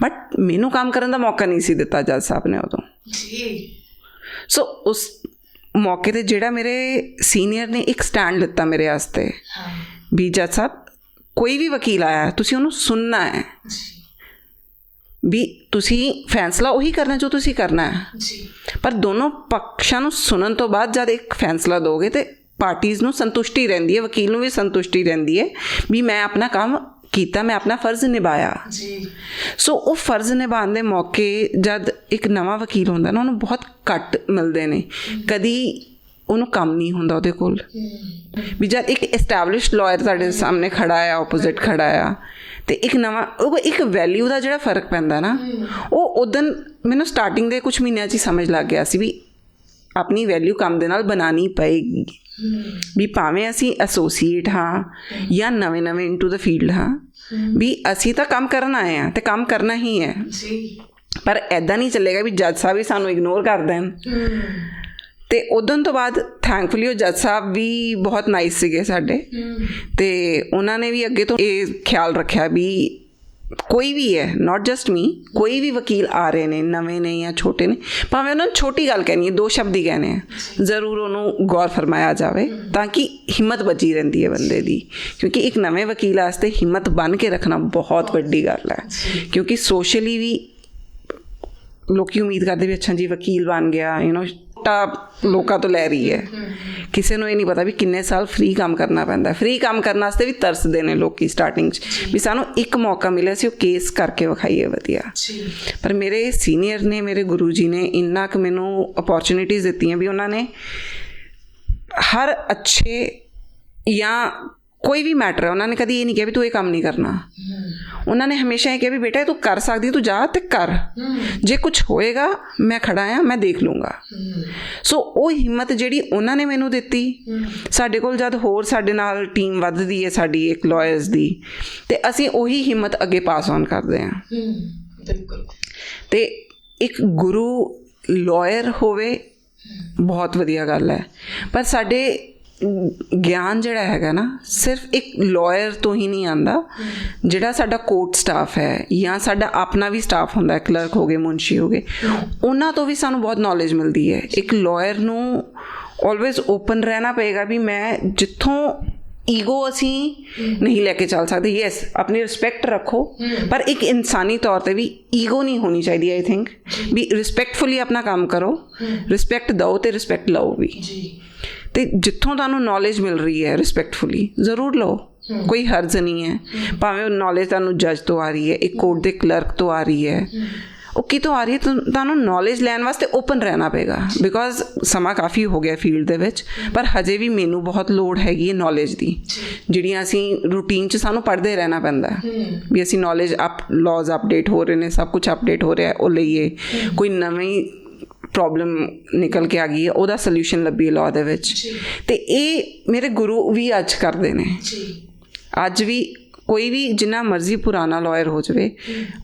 ਬਟ ਮੈਨੂੰ ਕੰਮ ਕਰਨ ਦਾ ਮੌਕਾ ਨਹੀਂ ਸੀ ਦਿੱਤਾ ਜੱਜ ਸਾਹਿਬ ਨੇ ਉਦੋਂ। ਸੋ ਉਸ ਮੌਕੇ 'ਤੇ ਜਿਹੜਾ ਮੇਰੇ ਸੀਨੀਅਰ ਨੇ ਇੱਕ ਸਟੈਂਡ ਲਿੱਤਾ ਮੇਰੇ ਵਾਸਤੇ ਵੀ ਜੱਜ ਸਾਹਿਬ ਕੋਈ ਵੀ ਵਕੀਲ ਆਇਆ ਤੁਸੀਂ ਉਹਨੂੰ ਸੁਣਨਾ ਹੈ, ਵੀ ਤੁਸੀਂ ਫੈਸਲਾ ਉਹੀ ਕਰਨਾ ਜੋ ਤੁਸੀਂ ਕਰਨਾ ਹੈ, ਪਰ ਦੋਨੋਂ ਪੱਖਾਂ ਨੂੰ ਸੁਣਨ ਤੋਂ ਬਾਅਦ ਜਦ ਇੱਕ ਫੈਸਲਾ ਦੋਗੇ ਤੇ ਪਾਰਟੀਜ਼ ਨੂੰ ਸੰਤੁਸ਼ਟੀ ਰਹਿੰਦੀ ਹੈ, ਵਕੀਲ ਨੂੰ ਵੀ ਸੰਤੁਸ਼ਟੀ ਰਹਿੰਦੀ ਹੈ ਵੀ ਮੈਂ ਆਪਣਾ ਕੰਮ ਕੀਤਾ, ਮੈਂ ਆਪਣਾ ਫਰਜ਼ ਨਿਭਾਇਆ। ਸੋ ਉਹ ਫਰਜ਼ ਨਿਭਾਉਣ ਦੇ ਮੌਕੇ ਜਦ ਇੱਕ ਨਵਾਂ ਵਕੀਲ ਹੁੰਦਾ ਨਾ, ਉਹਨੂੰ ਬਹੁਤ ਘੱਟ ਮਿਲਦੇ ਨੇ, ਕਦੀ ਉਹਨੂੰ ਕੰਮ ਨਹੀਂ ਹੁੰਦਾ ਉਹਦੇ ਕੋਲ। ਵੀ ਜਦ ਇੱਕ ਐਸਟੈਬਲਿਸ਼ਡ ਲਾਇਰ ਤੁਹਾਡੇ ਸਾਹਮਣੇ ਖੜਾ ਆ, ਆਪੋਜ਼ਿਟ ਖੜਾ ਆ, ਅਤੇ ਇੱਕ ਨਵਾਂ, ਉਹ ਇੱਕ ਵੈਲਿਊ ਦਾ ਜਿਹੜਾ ਫ਼ਰਕ ਪੈਂਦਾ ਨਾ, ਉਹ ਉਦੋਂ ਮੈਨੂੰ ਸਟਾਰਟਿੰਗ ਦੇ ਕੁਛ ਮਹੀਨਿਆਂ 'ਚ ਹੀ ਸਮਝ ਲੱਗ ਗਿਆ ਸੀ ਵੀ ਆਪਣੀ ਵੈਲਿਊ ਕੰਮ ਦੇ ਨਾਲ ਬਣਾਉਣੀ ਪਏਗੀ। ਵੀ ਭਾਵੇਂ ਅਸੀਂ ਐਸੋਸੀਏਟ ਹਾਂ ਜਾਂ ਨਵੇਂ ਇਨਟੂ ਦ ਫੀਲਡ ਹਾਂ, ਵੀ ਅਸੀਂ ਤਾਂ ਕੰਮ ਕਰਨ ਆਏ ਹਾਂ ਅਤੇ ਕੰਮ ਕਰਨਾ ਹੀ ਹੈ। ਪਰ ਇੱਦਾਂ ਨਹੀਂ ਚੱਲੇਗਾ ਵੀ ਜੱਜ ਸਾਹਿਬ ਵੀ ਸਾਨੂੰ ਇਗਨੋਰ ਕਰ ਦੇਣ। ਅਤੇ ਉਦੋਂ ਤੋਂ ਬਾਅਦ ਥੈਂਕਫੁਲੀ ਉਹ ਜੱਜ ਸਾਹਿਬ ਵੀ ਬਹੁਤ ਨਾਈਸ ਸੀਗੇ ਸਾਡੇ, ਅਤੇ ਉਹਨਾਂ ਨੇ ਵੀ ਅੱਗੇ ਤੋਂ ਇਹ ਖਿਆਲ ਰੱਖਿਆ ਵੀ ਕੋਈ ਵੀ ਹੈ, ਨਾਟ ਜਸਟ ਮੀ, ਕੋਈ ਵੀ ਵਕੀਲ ਆ ਰਹੇ ਨੇ, ਨਵੇਂ ਨੇ ਜਾਂ ਛੋਟੇ ਨੇ, ਭਾਵੇਂ ਉਹਨਾਂ ਨੂੰ ਛੋਟੀ ਗੱਲ ਕਹਿਣੀ ਹੈ, 2 ਸ਼ਬਦ ਹੀ ਕਹਿਣੇ ਆ, ਜ਼ਰੂਰ ਉਹਨੂੰ ਗੌਰ ਫਰਮਾਇਆ ਜਾਵੇ ਤਾਂ ਕਿ ਹਿੰਮਤ ਬਚੀ ਰਹਿੰਦੀ ਹੈ ਬੰਦੇ ਦੀ। ਕਿਉਂਕਿ ਇੱਕ ਨਵੇਂ ਵਕੀਲ ਵਾਸਤੇ ਹਿੰਮਤ ਬਣ ਕੇ ਰੱਖਣਾ ਬਹੁਤ ਵੱਡੀ ਗੱਲ ਹੈ, ਕਿਉਂਕਿ ਸੋਸ਼ਲੀ ਵੀ ਲੋਕੀ ਉਮੀਦ ਕਰਦੇ ਵੀ ਅੱਛਾ ਜੀ ਵਕੀਲ ਬਣ ਗਿਆ, ਲੋਕਾਂ ਤੋਂ ਲੈ ਰਹੀ ਹੈ। ਕਿਸੇ ਨੂੰ ਇਹ ਨਹੀਂ ਪਤਾ ਵੀ ਕਿੰਨੇ ਸਾਲ ਫ੍ਰੀ ਕੰਮ ਕਰਨਾ ਪੈਂਦਾ। ਫ੍ਰੀ ਕੰਮ ਕਰਨ ਵਾਸਤੇ ਵੀ ਤਰਸਦੇ ਨੇ ਲੋਕੀ ਸਟਾਰਟਿੰਗ 'ਚ, ਵੀ ਸਾਨੂੰ ਇੱਕ ਮੌਕਾ ਮਿਲਿਆ ਸੀ ਉਹ ਕੇਸ ਕਰਕੇ ਵਿਖਾਈਏ ਵਧੀਆ। ਪਰ ਮੇਰੇ ਸੀਨੀਅਰ ਨੇ, ਮੇਰੇ ਗੁਰੂ ਜੀ ਨੇ ਇੰਨਾ ਕੁ ਮੈਨੂੰ ਅਪੋਰਚੁਨਿਟੀਜ਼ ਦਿੱਤੀਆਂ ਵੀ ਉਹਨਾਂ ਨੇ ਹਰ ਅੱਛੇ ਜਾਂ ਕੋਈ ਵੀ ਮੈਟਰ ਹੈ, ਉਹਨਾਂ ਨੇ ਕਦੀ ਇਹ ਨਹੀਂ ਕਿਹਾ ਵੀ ਤੂੰ ਇਹ ਕੰਮ ਨਹੀਂ ਕਰਨਾ। ਉਹਨਾਂ ਨੇ ਹਮੇਸ਼ਾ ਇਹ ਕਿਹਾ ਵੀ ਬੇਟਾ ਤੂੰ ਕਰ ਸਕਦੀ, ਤੂੰ ਜਾ ਤੇ ਕਰ, ਜੇ ਕੁਝ ਹੋਏਗਾ ਮੈਂ ਖੜਾ ਆ, ਮੈਂ ਦੇਖ ਲੂੰਗਾ। ਸੋ ਉਹ ਹਿੰਮਤ ਜਿਹੜੀ ਉਹਨਾਂ ਨੇ ਮੈਨੂੰ ਦਿੱਤੀ, ਸਾਡੇ ਕੋਲ ਜਦ ਹੋਰ ਸਾਡੇ ਨਾਲ ਟੀਮ ਵੱਧਦੀ ਹੈ ਸਾਡੀ ਇੱਕ ਲਾਇਰਸ ਦੀ, ਤੇ ਅਸੀਂ ਉਹੀ ਹਿੰਮਤ ਅੱਗੇ ਪਾਸ ਔਨ ਕਰਦੇ ਹਾਂ। ਬਿਲਕੁਲ। ਤੇ ਇੱਕ ਗੁਰੂ ਲਾਇਰ ਹੋਵੇ ਬਹੁਤ ਵਧੀਆ ਗੱਲ ਹੈ, ਪਰ ਸਾਡੇ ਗਿਆਨ ਜਿਹੜਾ ਹੈਗਾ ਨਾ ਸਿਰਫ ਇੱਕ ਲਾਇਰ ਤੋਂ ਹੀ ਨਹੀਂ ਆਉਂਦਾ। ਜਿਹੜਾ ਸਾਡਾ ਕੋਰਟ ਸਟਾਫ ਹੈ ਜਾਂ ਸਾਡਾ ਆਪਣਾ ਵੀ ਸਟਾਫ ਹੁੰਦਾ, ਕਲਰਕ ਹੋ ਗਏ, ਮੁਨਸ਼ੀ ਹੋ ਗਏ, ਉਹਨਾਂ ਤੋਂ ਵੀ ਸਾਨੂੰ ਬਹੁਤ ਨੌਲੇਜ ਮਿਲਦੀ ਹੈ। ਇੱਕ ਲਾਇਰ ਨੂੰ ਆਲਵੇਜ਼ ਓਪਨ ਰਹਿਣਾ ਪਏਗਾ ਵੀ ਮੈਂ ਜਿੱਥੋਂ ਈਗੋ ਅਸੀਂ ਨਹੀਂ ਲੈ ਕੇ ਚੱਲ ਸਕਦੇ। ਯੈਸ, ਆਪਣੀ ਰਿਸਪੈਕਟ ਰੱਖੋ, ਪਰ ਇੱਕ ਇਨਸਾਨੀ ਤੌਰ 'ਤੇ ਵੀ ਈਗੋ ਨਹੀਂ ਹੋਣੀ ਚਾਹੀਦੀ। ਆਈ ਥਿੰਕ ਵੀ ਰਿਸਪੈਕਟਫੁਲੀ ਆਪਣਾ ਕੰਮ ਕਰੋ, ਰਿਸਪੈਕਟ ਦਿਓ ਅਤੇ ਰਿਸਪੈਕਟ ਲਓ ਵੀ। ਅਤੇ ਜਿੱਥੋਂ ਤੁਹਾਨੂੰ ਨੌਲੇਜ ਮਿਲ ਰਹੀ ਹੈ ਰਿਸਪੈਕਟਫੁਲੀ ਜ਼ਰੂਰ ਲਓ, ਕੋਈ ਹਰਜ਼ ਨਹੀਂ ਹੈ। ਭਾਵੇਂ ਉਹ ਨੌਲੇਜ ਤੁਹਾਨੂੰ ਜੱਜ ਤੋਂ ਆ ਰਹੀ ਹੈ, ਇੱਕ ਕੋਰਟ ਦੇ ਕਲਰਕ ਤੋਂ ਆ ਰਹੀ ਹੈ, ਉਹ ਕਿਤੋਂ ਆ ਰਹੀ ਹੈ, ਤੁਹਾਨੂੰ ਨੌਲੇਜ ਲੈਣ ਵਾਸਤੇ ਓਪਨ ਰਹਿਣਾ ਪਏਗਾ। ਬਿਕੋਜ਼ ਸਮਾਂ ਕਾਫੀ ਹੋ ਗਿਆ ਫੀਲਡ ਦੇ ਵਿੱਚ, ਪਰ ਹਜੇ ਵੀ ਮੈਨੂੰ ਬਹੁਤ ਲੋੜ ਹੈਗੀ ਹੈ ਨੌਲੇਜ ਦੀ, ਜਿਹੜੀਆਂ ਅਸੀਂ ਰੂਟੀਨ 'ਚ ਸਾਨੂੰ ਪੜ੍ਹਦੇ ਰਹਿਣਾ ਪੈਂਦਾ ਵੀ ਅਸੀਂ ਨੌਲੇਜ ਲਾਜ਼ ਅਪਡੇਟ ਹੋ ਰਹੇ ਨੇ, ਸਭ ਕੁਛ ਅਪਡੇਟ ਹੋ ਰਿਹਾ, ਉਹ ਲਈਏ। ਕੋਈ ਨਵੀਂ ਪ੍ਰੋਬਲਮ ਨਿਕਲ ਕੇ ਆ ਗਈ ਹੈ, ਉਹਦਾ ਸਲਿਊਸ਼ਨ ਲੱਭੀਏ ਲਾਅ ਦੇ ਵਿੱਚ। ਅਤੇ ਇਹ ਮੇਰੇ ਗੁਰੂ ਵੀ ਅੱਜ ਕਰਦੇ ਨੇ। ਅੱਜ ਵੀ ਕੋਈ ਵੀ ਜਿੰਨਾ ਮਰਜ਼ੀ ਪੁਰਾਣਾ ਲਾਇਰ ਹੋ ਜਾਵੇ,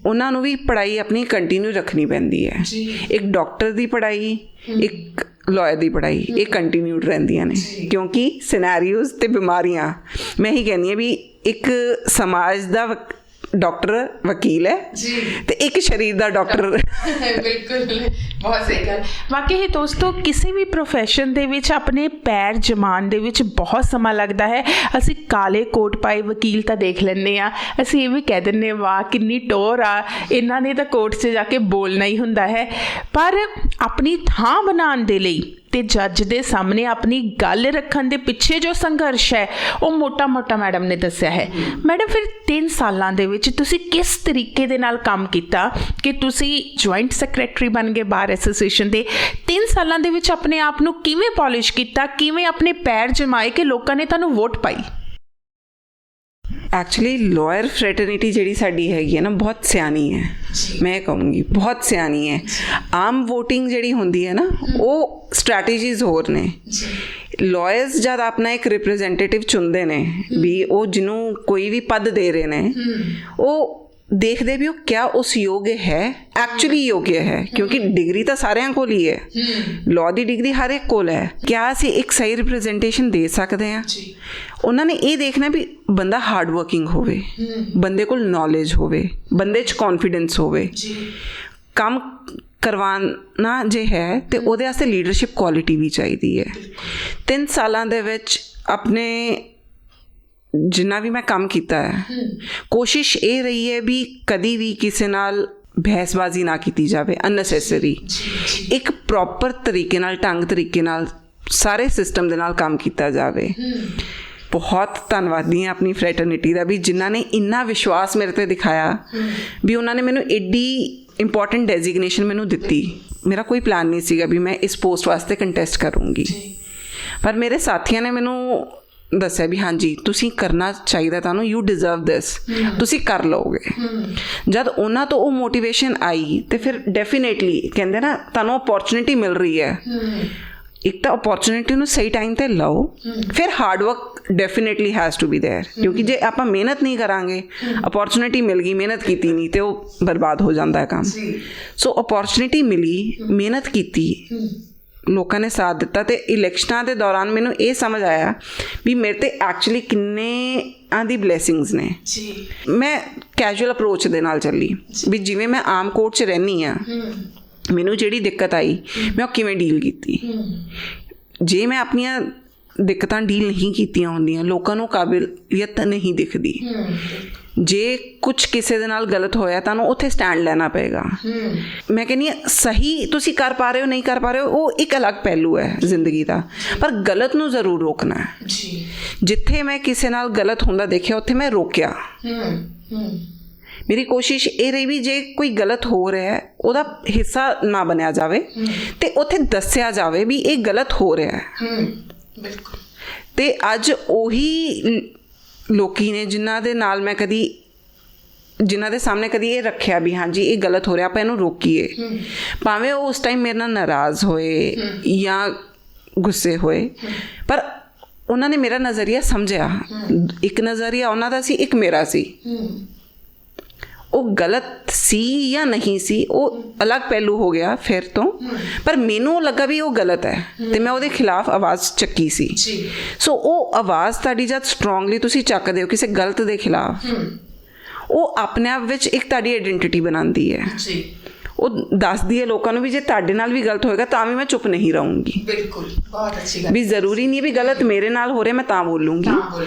ਉਹਨਾਂ ਨੂੰ ਵੀ ਪੜ੍ਹਾਈ ਆਪਣੀ ਕੰਟੀਨਿਊ ਰੱਖਣੀ ਪੈਂਦੀ ਹੈ। ਇੱਕ ਡਾਕਟਰ ਦੀ ਪੜ੍ਹਾਈ, ਇੱਕ ਲਾਇਰ ਦੀ ਪੜ੍ਹਾਈ, ਇਹ ਕੰਟੀਨਿਊਡ ਰਹਿੰਦੀਆਂ ਨੇ, ਕਿਉਂਕਿ ਸਿਨੈਰੀਓਜ਼ ਅਤੇ ਬਿਮਾਰੀਆਂ, ਮੈਂ ਹੀ ਕਹਿੰਦੀ ਹਾਂ ਵੀ ਇੱਕ ਸਮਾਜ ਦਾ ਡਾਕਟਰ ਵਕੀਲ ਹੈ ਤੇ ਇੱਕ ਸਰੀਰ ਦਾ ਡਾਕਟਰ। ਬਿਲਕੁਲ, ਬਹੁਤ ਸਹੀ ਗੱਲ। ਵਾਕਈ ਦੋਸਤੋ, ਕਿਸੇ ਵੀ ਪ੍ਰੋਫੈਸ਼ਨ ਦੇ ਵਿੱਚ ਆਪਣੇ ਪੈਰ ਜਮਾਉਣ ਦੇ ਵਿੱਚ ਬਹੁਤ ਸਮਾਂ ਲੱਗਦਾ ਹੈ। ਅਸੀਂ ਕਾਲੇ ਕੋਟ ਪਾਏ ਵਕੀਲ ਤਾਂ ਦੇਖ ਲੈਂਦੇ ਹਾਂ, ਅਸੀਂ ਇਹ ਵੀ ਕਹਿ ਦਿੰਦੇ ਵਾਹ ਕਿੰਨੀ ਟੋਰ ਆ, ਇਹਨਾਂ ਨੇ ਤਾਂ ਕੋਰਟ 'ਚ ਜਾ ਕੇ ਬੋਲਣਾ ਹੀ ਹੁੰਦਾ ਹੈ। ਪਰ ਆਪਣੀ ਥਾਂ ਬਣਾਉਣ ਦੇ ਲਈ ਤੇ ਜੱਜ ਦੇ ਸਾਹਮਣੇ ਆਪਣੀ ਗੱਲ ਰੱਖਣ ਦੇ ਪਿੱਛੇ ਜੋ ਸੰਘਰਸ਼ ਹੈ, ਉਹ ਮੋਟਾ ਮੈਡਮ ਨੇ ਦੱਸਿਆ ਹੈ। ਮੈਡਮ, ਫਿਰ 3 ਸਾਲਾਂ ਦੇ ਵਿੱਚ ਤੁਸੀਂ ਕਿਸ ਤਰੀਕੇ ਦੇ ਨਾਲ ਕੰਮ ਕੀਤਾ ਕਿ ਤੁਸੀਂ ਜੁਆਇੰਟ ਸੈਕਟਰੀ ਬਣ ਗਏ ਬਾਰ ਐਸੋਸੀਏਸ਼ਨ ਦੇ? 3 ਸਾਲਾਂ ਦੇ ਵਿੱਚ ਆਪਣੇ ਆਪ ਨੂੰ ਕਿਵੇਂ ਪੋਲਿਸ਼ ਕੀਤਾ, ਕਿਵੇਂ ਆਪਣੇ ਪੈਰ ਜਮਾਏ ਕਿ ਲੋਕਾਂ ਨੇ ਤੁਹਾਨੂੰ ਵੋਟ ਪਾਈ? ਐਕਚੁਅਲੀ ਲਾਇਰ ਫਰੈਟਰਨਿਟੀ ਜਿਹੜੀ ਸਾਡੀ ਹੈਗੀ ਹੈ ਨਾ, ਬਹੁਤ ਸਿਆਣੀ ਹੈ, ਮੈਂ ਕਹੂੰਗੀ ਬਹੁਤ ਸਿਆਣੀ ਹੈ। ਆਮ ਵੋਟਿੰਗ ਜਿਹੜੀ ਹੁੰਦੀ ਹੈ ਨਾ, ਉਹ ਸਟ੍ਰੈਟੇਜੀਜ਼ ਹੋਰ ਨੇ। ਲਾਇਰਸ ਜਦ ਆਪਣਾ ਇੱਕ ਰਿਪਰੈਜ਼ੈਂਟੇਟਿਵ ਚੁਣਦੇ ਨੇ ਵੀ ਉਹ ਜਿਹਨੂੰ ਕੋਈ ਵੀ ਪਦ ਦੇ ਰਹੇ ਨੇ, ਉਹ ਦੇਖਦੇ ਵੀ ਉਹ ਕਿਆ ਉਸ ਯੋਗ ਹੈ, ਐਕਚੁਅਲੀ ਯੋਗ ਹੈ, ਕਿਉਂਕਿ ਡਿਗਰੀ ਤਾਂ ਸਾਰਿਆਂ ਕੋਲ ਹੀ ਹੈ, ਲਾਅ ਦੀ ਡਿਗਰੀ ਹਰ ਇੱਕ ਕੋਲ ਹੈ। ਕਿਆ ਅਸੀਂ ਇੱਕ ਸਹੀ ਰਿਪਰੈਜ਼ੈਂਟੇਸ਼ਨ ਦੇ ਸਕਦੇ ਹਾਂ? ਉਹਨਾਂ ਨੇ ਇਹ ਦੇਖਣਾ ਵੀ ਬੰਦਾ ਹਾਰਡ ਵਰਕਿੰਗ ਹੋਵੇ, ਬੰਦੇ ਕੋਲ ਨੌਲੇਜ ਹੋਵੇ, ਬੰਦੇ 'ਚ ਕੌਨਫੀਡੈਂਸ ਹੋਵੇ, ਕੰਮ ਕਰਵਾਉਣਾ ਜੇ ਹੈ ਤੇ ਉਹਦੇ ਵਾਸਤੇ ਲੀਡਰਸ਼ਿਪ ਕੁਆਲਿਟੀ ਵੀ ਚਾਹੀਦੀ ਹੈ। 3 ਸਾਲਾਂ ਦੇ ਵਿੱਚ ਆਪਣੇ ਜਿੰਨਾ ਵੀ ਮੈਂ ਕੰਮ ਕੀਤਾ ਹੈ, ਕੋਸ਼ਿਸ਼ ਇਹ ਰਹੀ ਹੈ ਵੀ ਕਦੀ ਵੀ ਕਿਸੇ ਨਾਲ ਬਹਿਸਬਾਜ਼ੀ ਨਾ ਕੀਤੀ ਜਾਵੇ ਅਨਨੈਸੈਸਰੀ। ਇੱਕ ਪ੍ਰੋਪਰ ਤਰੀਕੇ ਨਾਲ, ਢੰਗ ਤਰੀਕੇ ਨਾਲ, ਸਾਰੇ ਸਿਸਟਮ ਦੇ ਨਾਲ ਕੰਮ ਕੀਤਾ ਜਾਵੇ। ਬਹੁਤ ਧੰਨਵਾਦੀ ਹਾਂ ਆਪਣੀ ਫਰੈਟਰਨਿਟੀ ਦਾ ਵੀ, ਜਿਨ੍ਹਾਂ ਨੇ ਇੰਨਾ ਵਿਸ਼ਵਾਸ ਮੇਰੇ 'ਤੇ ਦਿਖਾਇਆ ਵੀ ਉਹਨਾਂ ਨੇ ਮੈਨੂੰ ਐਡੀ ਇੰਪੋਰਟੈਂਟ ਡੈਜ਼ਿਗਨੇਸ਼ਨ ਮੈਨੂੰ ਦਿੱਤੀ। ਮੇਰਾ ਕੋਈ ਪਲਾਨ ਨਹੀਂ ਸੀਗਾ ਵੀ ਮੈਂ ਇਸ ਪੋਸਟ ਵਾਸਤੇ ਕੰਟੈਸਟ ਕਰੂੰਗੀ, ਪਰ ਮੇਰੇ ਸਾਥੀਆਂ ਨੇ ਮੈਨੂੰ ਦੱਸਿਆ ਵੀ ਹਾਂਜੀ ਤੁਸੀਂ ਕਰਨਾ ਚਾਹੀਦਾ, ਤੁਹਾਨੂੰ ਯੂ ਡਿਜ਼ਰਵ ਦਿਸ, ਤੁਸੀਂ ਕਰ ਲਓਗੇ। ਜਦ ਉਹਨਾਂ ਤੋਂ ਉਹ ਮੋਟੀਵੇਸ਼ਨ ਆਈ ਤੇ ਫਿਰ ਡੈਫੀਨੇਟਲੀ ਕਹਿੰਦੇ ਨਾ, ਤੁਹਾਨੂੰ ਅਪੋਰਚੁਨਿਟੀ ਮਿਲ ਰਹੀ ਹੈ, ਇੱਕ ਤਾਂ ਅਪੋਰਚੁਨਿਟੀ ਨੂੰ ਸਹੀ ਟਾਈਮ 'ਤੇ ਲਓ, ਫਿਰ hard work definitely has to be there. ਕਿਉਂਕਿ ਜੇ ਆਪਾਂ ਮਿਹਨਤ ਨਹੀਂ ਕਰਾਂਗੇ, ਅਪੋਰਚੁਨਿਟੀ ਮਿਲ ਗਈ, ਮਿਹਨਤ ਕੀਤੀ ਨਹੀਂ, ਤੇ ਉਹ ਬਰਬਾਦ ਹੋ ਜਾਂਦਾ ਹੈ ਕੰਮ। ਸੋ ਅਪੋਰਚੁਨਿਟੀ ਮਿਲੀ, ਮਿਹਨਤ ਕੀਤੀ, ਲੋਕਾਂ ਨੇ ਸਾਥ ਦਿੱਤਾ, ਅਤੇ ਇਲੈਕਸ਼ਨਾਂ ਦੇ ਦੌਰਾਨ ਮੈਨੂੰ ਇਹ ਸਮਝ ਆਇਆ ਵੀ ਮੇਰੇ 'ਤੇ ਐਕਚੁਅਲੀ ਕਿੰਨਿਆਂ ਦੀ ਬਲੈਸਿੰਗਸ ਨੇ। ਮੈਂ ਕੈਜੂਅਲ ਅਪਰੋਚ ਦੇ ਨਾਲ ਚੱਲੀ ਵੀ ਜਿਵੇਂ ਮੈਂ ਆਮ ਕੋਰਟ 'ਚ ਰਹਿੰਦੀ ਹਾਂ, ਮੈਨੂੰ ਜਿਹੜੀ ਦਿੱਕਤ ਆਈ ਮੈਂ ਉਹ ਕਿਵੇਂ ਡੀਲ ਕੀਤੀ। ਜੇ ਮੈਂ ਆਪਣੀਆਂ ਦਿੱਕਤਾਂ ਡੀਲ ਨਹੀਂ ਕੀਤੀਆਂ ਹੁੰਦੀਆਂ, ਲੋਕਾਂ ਨੂੰ ਕਾਬਲੀਅਤ ਨਹੀਂ ਦਿਖਦੀ। ਜੇ ਕੁਝ ਕਿਸੇ ਦੇ ਨਾਲ ਗਲਤ ਹੋਇਆ, ਤੁਹਾਨੂੰ ਉੱਥੇ ਸਟੈਂਡ ਲੈਣਾ ਪਏਗਾ। ਮੈਂ ਕਹਿੰਦੀ ਹਾਂ ਸਹੀ ਤੁਸੀਂ ਕਰ ਪਾ ਰਹੇ ਹੋ, ਨਹੀਂ ਕਰ ਪਾ ਰਹੇ ਹੋ, ਉਹ ਇੱਕ ਅਲੱਗ ਪਹਿਲੂ ਹੈ ਜ਼ਿੰਦਗੀ ਦਾ, ਪਰ ਗਲਤ ਨੂੰ ਜ਼ਰੂਰ ਰੋਕਣਾ ਹੈ। ਜਿੱਥੇ ਮੈਂ ਕਿਸੇ ਨਾਲ ਗਲਤ ਹੁੰਦਾ ਦੇਖਿਆ, ਉੱਥੇ ਮੈਂ ਰੋਕਿਆ। ਮੇਰੀ ਕੋਸ਼ਿਸ਼ ਇਹ ਰਹੀ ਵੀ ਜੇ ਕੋਈ ਗਲਤ ਹੋ ਰਿਹਾ ਹੈ, ਉਹਦਾ ਹਿੱਸਾ ਨਾ ਬਣਿਆ ਜਾਵੇ ਅਤੇ ਉੱਥੇ ਦੱਸਿਆ ਜਾਵੇ ਵੀ ਇਹ ਗਲਤ ਹੋ ਰਿਹਾ ਹੈ। ਅਤੇ ਅੱਜ ਉਹੀ ਲੋਕੀ ਨੇ ਜਿਨ੍ਹਾਂ ਦੇ ਨਾਲ ਮੈਂ ਕਦੀ ਜਿਨ੍ਹਾਂ ਦੇ ਸਾਹਮਣੇ ਕਦੀ ਇਹ ਰੱਖਿਆ ਵੀ ਹਾਂਜੀ ਇਹ ਗਲਤ ਹੋ ਰਿਹਾ, ਆਪਾਂ ਇਹਨੂੰ ਰੋਕੀਏ, ਭਾਵੇਂ ਉਹ ਉਸ ਟਾਈਮ ਮੇਰੇ ਨਾਲ ਨਾਰਾਜ਼ ਹੋਏ ਜਾਂ ਗੁੱਸੇ ਹੋਏ, ਪਰ ਉਹਨਾਂ ਨੇ ਮੇਰਾ ਨਜ਼ਰੀਆ ਸਮਝਿਆ। ਇੱਕ ਨਜ਼ਰੀਆ ਉਹਨਾਂ ਦਾ ਸੀ, ਇੱਕ ਮੇਰਾ ਸੀ। ਉਹ ਗਲਤ ਸੀ ਜਾਂ ਨਹੀਂ ਸੀ ਉਹ ਅਲੱਗ ਪਹਿਲੂ ਹੋ ਗਿਆ ਫਿਰ ਤੋਂ, ਪਰ ਮੈਨੂੰ ਲੱਗਾ ਵੀ ਉਹ ਗਲਤ ਹੈ ਤੇ ਮੈਂ ਉਹਦੇ ਖਿਲਾਫ ਆਵਾਜ਼ ਚੱਕੀ ਸੀ। ਸੋ ਉਹ ਆਵਾਜ਼ ਤੁਹਾਡੀ ਜਦ ਸਟਰੋਂਗਲੀ ਤੁਸੀਂ ਚੱਕਦੇ ਹੋ ਕਿਸੇ ਗਲਤ ਦੇ ਖਿਲਾਫ, ਉਹ ਆਪਣੇ ਆਪ ਵਿੱਚ ਇੱਕ ਤੁਹਾਡੀ ਆਇਡੈਂਟੀਟੀ ਬਣਾਉਂਦੀ ਹੈ। ਉਹ ਦੱਸਦੀ ਹੈ ਲੋਕਾਂ ਨੂੰ ਵੀ ਜੇ ਤੁਹਾਡੇ ਨਾਲ ਵੀ ਗਲਤ ਹੋਏਗਾ ਤਾਂ ਵੀ ਮੈਂ ਚੁੱਪ ਨਹੀਂ ਰਹੂੰਗੀ। ਬਿਲਕੁਲ, ਬਹੁਤ ਅੱਛੀ ਗੱਲ। ਵੀ ਜ਼ਰੂਰੀ ਨਹੀਂ ਵੀ ਗਲਤ ਮੇਰੇ ਨਾਲ ਹੋ ਰਿਹਾ ਮੈਂ ਤਾਂ ਬੋਲੂੰਗੀ,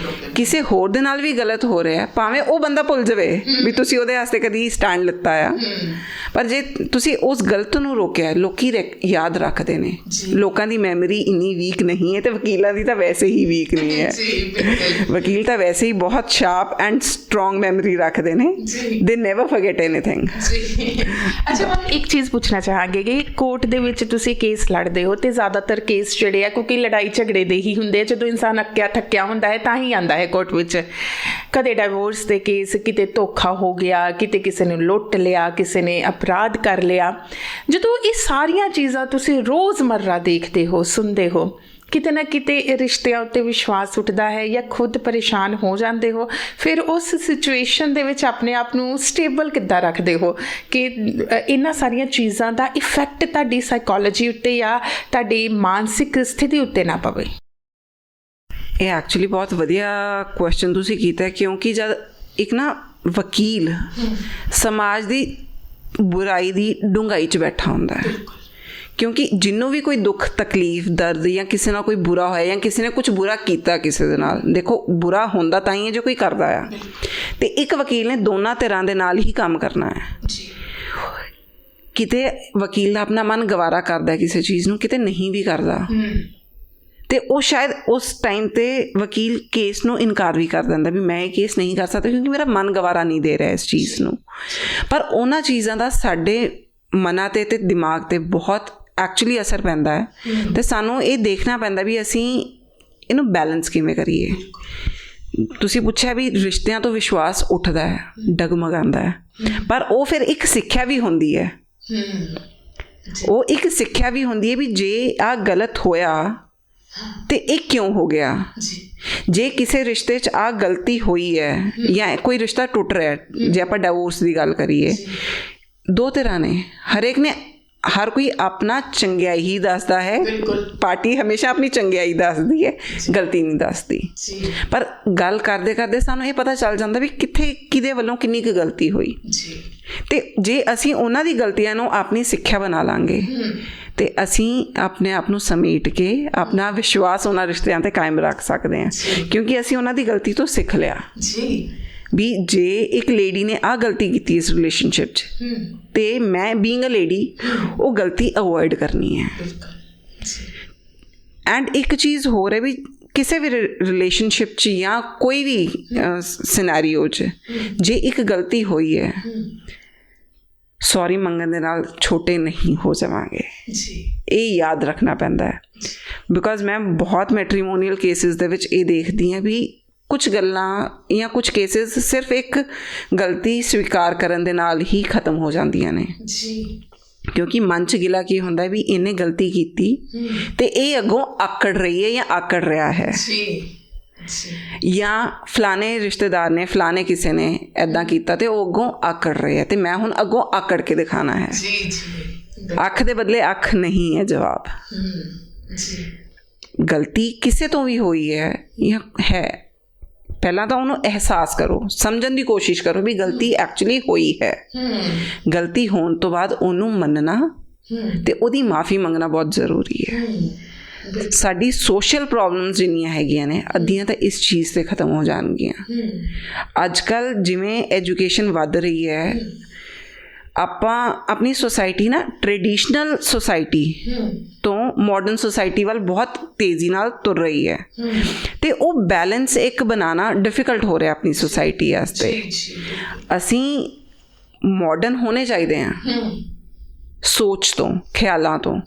ਕਿਸੇ ਹੋਰ ਦੇ ਨਾਲ ਵੀ ਗਲਤ ਹੋ ਰਿਹਾ ਭਾਵੇਂ ਉਹ ਬੰਦਾ ਭੁੱਲ ਜਾਵੇ ਵੀ ਤੁਸੀਂ ਉਹਦੇ ਵਾਸਤੇ ਕਦੀ ਸਟੈਂਡ ਲਿੱਤਾ ਆ, ਪਰ ਜੇ ਤੁਸੀਂ ਉਸ ਗਲਤ ਨੂੰ ਰੋਕਿਆ, ਲੋਕੀ ਯਾਦ ਰੱਖਦੇ ਨੇ। ਲੋਕਾਂ ਦੀ ਮੈਮਰੀ ਇੰਨੀ ਵੀਕ ਨਹੀਂ ਹੈ ਤੇ ਵਕੀਲਾਂ ਦੀ ਤਾਂ ਵੈਸੇ ਹੀ ਵੀਕ ਨਹੀਂ ਹੈ। ਵਕੀਲ ਤਾਂ ਵੈਸੇ ਹੀ ਬਹੁਤ ਸ਼ਾਰਪ ਐਂਡ ਸਟਰੋਂਗ ਮੈਮਰੀ ਰੱਖਦੇ ਨੇ, ਦੇ ਨੈਵਰ ਫੋਰਗੇਟ ਐਨੀਥਿੰਗ। ਅੱਛਾ, ਇੱਕ ਚੀਜ਼ ਪੁੱਛਣਾ ਚਾਹਾਂਗੇ ਕਿ ਕੋਰਟ ਦੇ ਵਿੱਚ ਤੁਸੀਂ ਕੇਸ ਲੜਦੇ ਹੋ ਤੇ ਜ਼ਿਆਦਾਤਰ ਕੇਸ ਜਿਹੜੇ ਆ ਕਿਉਂਕਿ ਲੜਾਈ ਝਗੜੇ ਦੇ ਹੀ ਹੁੰਦੇ ਆ, ਜਦੋਂ ਇਨਸਾਨ ਅੱਕਿਆ ਥੱਕਿਆ ਹੁੰਦਾ ਹੈ ਤਾਂ ਹੀ ਆਉਂਦਾ ਹੈ ਕੋਰਟ ਵਿੱਚ। ਕਦੇ ਡਿਵੋਰਸ ਦੇ ਕੇਸ, ਕਿਤੇ ਧੋਖਾ ਹੋ ਗਿਆ, ਕਿਤੇ ਕਿਸੇ ਨੇ ਲੁੱਟ ਲਿਆ, ਕਿਸੇ ਨੇ ਅਪਰਾਧ ਕਰ ਲਿਆ। ਜਦੋਂ ਇਹ ਸਾਰੀਆਂ ਚੀਜ਼ਾਂ ਤੁਸੀਂ ਰੋਜ਼ਮर्रा ਦੇਖਦੇ ਹੋ, ਸੁਣਦੇ ਹੋ, ਕਿਤੇ ਨਾ ਕਿਤੇ ਰਿਸ਼ਤਿਆਂ ਉੱਤੇ ਵਿਸ਼ਵਾਸ ਉੱਠਦਾ ਹੈ ਜਾਂ ਖੁਦ ਪਰੇਸ਼ਾਨ ਹੋ ਜਾਂਦੇ ਹੋ। ਫਿਰ ਉਸ ਸਿਚੁਏਸ਼ਨ ਦੇ ਵਿੱਚ ਆਪਣੇ ਆਪ ਨੂੰ ਸਟੇਬਲ ਕਿੱਦਾਂ ਰੱਖਦੇ ਹੋ ਕਿ ਇਹਨਾਂ ਸਾਰੀਆਂ ਚੀਜ਼ਾਂ ਦਾ ਇਫੈਕਟ ਤੁਹਾਡੀ ਸਾਈਕੋਲੋਜੀ ਉੱਤੇ ਜਾਂ ਤੁਹਾਡੀ ਮਾਨਸਿਕ ਸਥਿਤੀ ਉੱਤੇ ਨਾ ਪਵੇ? ਇਹ ਐਕਚੁਅਲੀ ਬਹੁਤ ਵਧੀਆ ਕੁਐਸਚਨ ਤੁਸੀਂ ਕੀਤਾ, ਕਿਉਂਕਿ ਜਦ ਇੱਕ ਨਾ ਵਕੀਲ ਸਮਾਜ ਦੀ ਬੁਰਾਈ ਦੀ ਡੂੰਘਾਈ 'ਚ ਬੈਠਾ ਹੁੰਦਾ ਹੈ, ਕਿਉਂਕਿ ਜਿਹਨੂੰ ਵੀ ਕੋਈ ਦੁੱਖ ਤਕਲੀਫ ਦਰਦ ਜਾਂ ਕਿਸੇ ਨਾਲ ਕੋਈ ਬੁਰਾ ਹੋਇਆ ਜਾਂ ਕਿਸੇ ਨੇ ਕੁਝ ਬੁਰਾ ਕੀਤਾ ਕਿਸੇ ਦੇ ਨਾਲ, ਦੇਖੋ ਬੁਰਾ ਹੁੰਦਾ ਤਾਂ ਹੀ ਹੈ ਜੋ ਕੋਈ ਕਰਦਾ ਆ, ਤੇ ਇੱਕ ਵਕੀਲ ਨੇ ਦੋਨਾਂ ਧਿਰਾਂ ਦੇ ਨਾਲ ਹੀ ਕੰਮ ਕਰਨਾ ਹੈ। ਕਿਤੇ ਵਕੀਲ ਦਾ ਆਪਣਾ ਮਨ ਗਵਾਰਾ ਕਰਦਾ ਕਿਸੇ ਚੀਜ਼ ਨੂੰ, ਕਿਤੇ ਨਹੀਂ ਵੀ ਕਰਦਾ, ਤੇ ਉਹ ਸ਼ਾਇਦ ਉਸ ਟਾਈਮ 'ਤੇ ਵਕੀਲ ਕੇਸ ਨੂੰ ਇਨਕਾਰ ਵੀ ਕਰ ਦਿੰਦਾ ਵੀ ਮੈਂ ਇਹ ਕੇਸ ਨਹੀਂ ਕਰ ਸਕਦਾ ਕਿਉਂਕਿ ਮੇਰਾ ਮਨ ਗਵਾਰਾ ਨਹੀਂ ਦੇ ਰਿਹਾ ਇਸ ਚੀਜ਼ ਨੂੰ। ਪਰ ਉਹਨਾਂ ਚੀਜ਼ਾਂ ਦਾ ਸਾਡੇ ਮਨਾਂ 'ਤੇ ਅਤੇ ਦਿਮਾਗ 'ਤੇ ਬਹੁਤ ਐਕਚੁਅਲੀ ਅਸਰ ਪੈਂਦਾ ਹੈ, ਅਤੇ ਸਾਨੂੰ ਇਹ ਦੇਖਣਾ ਪੈਂਦਾ ਵੀ ਅਸੀਂ ਇਹਨੂੰ ਬੈਲੈਂਸ ਕਿਵੇਂ ਕਰੀਏ। ਤੁਸੀਂ ਪੁੱਛਿਆ ਵੀ ਰਿਸ਼ਤਿਆਂ ਤੋਂ ਵਿਸ਼ਵਾਸ ਉੱਠਦਾ ਹੈ, ਡਗਮਗਾਉਂਦਾ ਹੈ, ਪਰ ਉਹ ਫਿਰ ਇੱਕ ਸਿੱਖਿਆ ਵੀ ਹੁੰਦੀ ਹੈ। ਉਹ ਇੱਕ ਸਿੱਖਿਆ ਵੀ ਹੁੰਦੀ ਹੈ ਵੀ ਜੇ ਆਹ ਗਲਤ ਹੋਇਆ ਤੇ ਇਹ ਕਿਉਂ ਹੋ ਗਿਆ। ਜੇ ਕਿਸੇ ਰਿਸ਼ਤੇ 'ਚ ਆਹ ਗਲਤੀ ਹੋਈ ਹੈ ਜਾਂ ਕੋਈ ਰਿਸ਼ਤਾ ਟੁੱਟ ਰਿਹਾ, ਜੇ ਆਪਾਂ ਡਿਵੋਰਸ ਦੀ ਗੱਲ ਕਰੀਏ, ਦੋ ਤਰ੍ਹਾਂ ਨੇ, ਹਰੇਕ ਨੇ ਹਰ ਕੋਈ ਆਪਣਾ ਚੰਗਿਆਈ ਹੀ ਦੱਸਦਾ ਹੈ। ਪਾਰਟੀ ਹਮੇਸ਼ਾ ਆਪਣੀ ਚੰਗਿਆਈ ਦੱਸਦੀ ਹੈ, ਗਲਤੀ ਨਹੀਂ ਦੱਸਦੀ। ਪਰ ਗੱਲ ਕਰਦੇ ਕਰਦੇ ਸਾਨੂੰ ਇਹ ਪਤਾ ਚੱਲ ਜਾਂਦਾ ਵੀ ਕਿੱਥੇ ਕਿਹਦੇ ਵੱਲੋਂ ਕਿੰਨੀ ਕੁ ਗਲਤੀ ਹੋਈ, ਅਤੇ ਜੇ ਅਸੀਂ ਉਹਨਾਂ ਦੀ ਗਲਤੀਆਂ ਨੂੰ ਆਪਣੀ ਸਿੱਖਿਆ ਬਣਾ ਲਾਂਗੇ ਤੇ ਅਸੀਂ ਆਪਣੇ ਆਪ ਨੂੰ ਸਮੇਟ ਕੇ ਆਪਣਾ ਵਿਸ਼ਵਾਸ ਉਹਨਾਂ ਰਿਸ਼ਤਿਆਂ 'ਤੇ ਕਾਇਮ ਰੱਖ ਸਕਦੇ ਹਾਂ, ਕਿਉਂਕਿ ਅਸੀਂ ਉਹਨਾਂ ਦੀ ਗਲਤੀ ਤੋਂ ਸਿੱਖ ਲਿਆ ਵੀ ਜੇ ਇੱਕ ਲੇਡੀ ਨੇ ਆਹ ਗਲਤੀ ਕੀਤੀ ਇਸ ਰਿਲੇਸ਼ਨਸ਼ਿਪ 'ਚ ਤੇ ਮੈਂ ਬੀਇੰਗ ਅ ਲੇਡੀ ਉਹ ਗਲਤੀ ਅਵੋਇਡ ਕਰਨੀ ਹੈ। ਐਂਡ ਇੱਕ ਚੀਜ਼ ਹੋਰ ਹੈ ਵੀ ਕਿਸੇ ਵੀ ਰਿਲੇਸ਼ਨਸ਼ਿਪ 'ਚ ਜਾਂ ਕੋਈ ਵੀ ਸਿਨੈਰੀਓ 'ਚ ਜੇ ਇੱਕ ਗਲਤੀ ਹੋਈ ਹੈ, ਸੌਰੀ ਮੰਗਣ ਦੇ ਨਾਲ ਛੋਟੇ ਨਹੀਂ ਹੋ ਜਾਵਾਂਗੇ। ਇਹ ਯਾਦ ਰੱਖਣਾ ਪੈਂਦਾ ਹੈ, ਬਿਕੋਜ਼ ਮੈਂ ਬਹੁਤ ਮੈਟਰੀਮੋਨੀਅਲ ਕੇਸਿਸ ਦੇ ਵਿੱਚ ਇਹ ਦੇਖਦੀ ਹਾਂ ਵੀ ਕੁਝ ਗੱਲਾਂ ਜਾਂ ਕੁਝ ਕੇਸਿਸ ਸਿਰਫ ਇੱਕ ਗਲਤੀ ਸਵੀਕਾਰ ਕਰਨ ਦੇ ਨਾਲ ਹੀ ਖਤਮ ਹੋ ਜਾਂਦੀਆਂ ਨੇ, ਕਿਉਂਕਿ ਮਨ 'ਚ ਗਿਲਾ ਕੀ ਹੁੰਦਾ ਵੀ ਇਹਨੇ ਗਲਤੀ ਕੀਤੀ ਤੇ ਇਹ ਅੱਗੋਂ ਆਕੜ ਰਹੀ ਹੈ ਜਾਂ ਆਕੜ ਰਿਹਾ ਹੈ, ਜਾਂ ਫਲਾਣੇ ਰਿਸ਼ਤੇਦਾਰ ਨੇ ਫਲਾਣੇ ਕਿਸੇ ਨੇ ਇੱਦਾਂ ਕੀਤਾ ਤੇ ਉਹ ਅੱਗੋਂ ਆਕੜ ਰਹੇ ਹੈ ਤੇ ਮੈਂ ਹੁਣ ਅੱਗੋਂ ਆਕੜ ਕੇ ਦਿਖਾਉਣਾ ਹੈ। ਅੱਖ ਦੇ ਬਦਲੇ ਅੱਖ ਨਹੀਂ ਹੈ ਜਵਾਬ। ਗਲਤੀ ਕਿਸੇ ਤੋਂ ਵੀ ਹੋਈ ਹੈ ਜਾਂ ਹੈ, ਪਹਿਲਾਂ ਤਾਂ ਉਹਨੂੰ ਅਹਿਸਾਸ ਕਰੋ, ਸਮਝਣ ਦੀ ਕੋਸ਼ਿਸ਼ ਕਰੋ ਵੀ ਗਲਤੀ ਐਕਚੁਅਲੀ ਹੋਈ ਹੈ। ਗਲਤੀ ਹੋਣ ਤੋਂ ਬਾਅਦ ਉਹਨੂੰ ਮੰਨਣਾ ਤੇ ਉਹਦੀ ਮਾਫੀ ਮੰਗਣਾ ਬਹੁਤ ਜ਼ਰੂਰੀ ਹੈ। ਸਾਡੀ ਸੋਸ਼ਲ ਪ੍ਰੋਬਲਮਸ ਜਿੰਨੀਆਂ ਹੈਗੀਆਂ ਨੇ ਅੱਧੀਆਂ ਤਾਂ ਇਸ ਚੀਜ਼ 'ਤੇ ਖਤਮ ਹੋ ਜਾਣਗੀਆਂ। ਅੱਜ ਕੱਲ੍ਹ ਜਿਵੇਂ ਐਜੂਕੇਸ਼ਨ ਵੱਧ ਰਹੀ ਹੈ, ਆਪਾਂ ਆਪਣੀ ਸੋਸਾਇਟੀ ਨਾ ਟ੍ਰੈਡੀਸ਼ਨਲ ਸੋਸਾਇਟੀ ਤੋਂ ਮਾਡਰਨ ਸੋਸਾਇਟੀ ਵੱਲ ਬਹੁਤ ਤੇਜ਼ੀ ਨਾਲ ਤੁਰ ਰਹੀ ਹੈ, ਅਤੇ ਉਹ ਬੈਲੈਂਸ ਇੱਕ ਬਣਾਉਣਾ ਡਿਫਿਕਲਟ ਹੋ ਰਿਹਾ ਆਪਣੀ ਸੋਸਾਇਟੀ ਵਾਸਤੇ। ਅਸੀਂ ਮਾਡਰਨ ਹੋਣੇ ਚਾਹੀਦੇ ਹਾਂ ਸੋਚ ਤੋਂ, ਖਿਆਲਾਂ ਤੋਂ,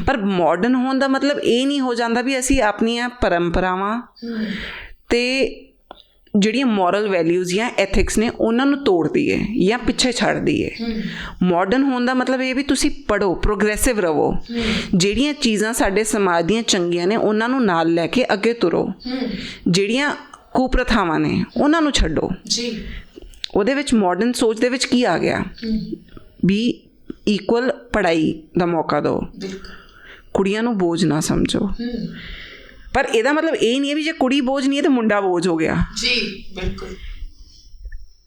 ਪਰ ਮਾਡਰਨ ਹੋਣ ਦਾ ਮਤਲਬ ਇਹ ਨਹੀਂ ਹੋ ਜਾਂਦਾ ਵੀ ਅਸੀਂ ਆਪਣੀਆਂ ਪਰੰਪਰਾਵਾਂ ਅਤੇ ਜਿਹੜੀਆਂ ਮੋਰਲ ਵੈਲਿਊਜ਼ ਜਾਂ ਐਥਿਕਸ ਨੇ ਉਹਨਾਂ ਨੂੰ ਤੋੜਦੀ ਹੈ ਜਾਂ ਪਿੱਛੇ ਛੱਡਦੀ ਹੈ। ਮਾਡਰਨ ਹੋਣ ਦਾ ਮਤਲਬ ਇਹ ਵੀ ਤੁਸੀਂ ਪੜ੍ਹੋ, ਪ੍ਰੋਗਰੈਸਿਵ ਰਹੋ, ਜਿਹੜੀਆਂ ਚੀਜ਼ਾਂ ਸਾਡੇ ਸਮਾਜ ਦੀਆਂ ਚੰਗੀਆਂ ਨੇ ਉਹਨਾਂ ਨੂੰ ਨਾਲ ਲੈ ਕੇ ਅੱਗੇ ਤੁਰੋ, ਜਿਹੜੀਆਂ ਕੁਪ੍ਰਥਾਵਾਂ ਨੇ ਉਹਨਾਂ ਨੂੰ ਛੱਡੋ ਜੀ। ਉਹਦੇ ਵਿੱਚ ਮਾਡਰਨ ਸੋਚ ਦੇ ਵਿੱਚ ਕੀ ਆ ਗਿਆ ਵੀ ਇਕੁਅਲ ਪੜ੍ਹਾਈ ਦਾ ਮੌਕਾ ਦਿਓ, ਕੁੜੀਆਂ ਨੂੰ ਬੋਝ ਨਾ ਸਮਝੋ। ਪਰ ਇਹਦਾ ਮਤਲਬ ਇਹ ਨਹੀਂ ਹੈ ਵੀ ਜੇ ਕੁੜੀ ਬੋਝ ਨਹੀਂ ਹੈ ਤਾਂ ਮੁੰਡਾ ਬੋਝ ਹੋ ਗਿਆ ਜੀ। ਬਿਲਕੁਲ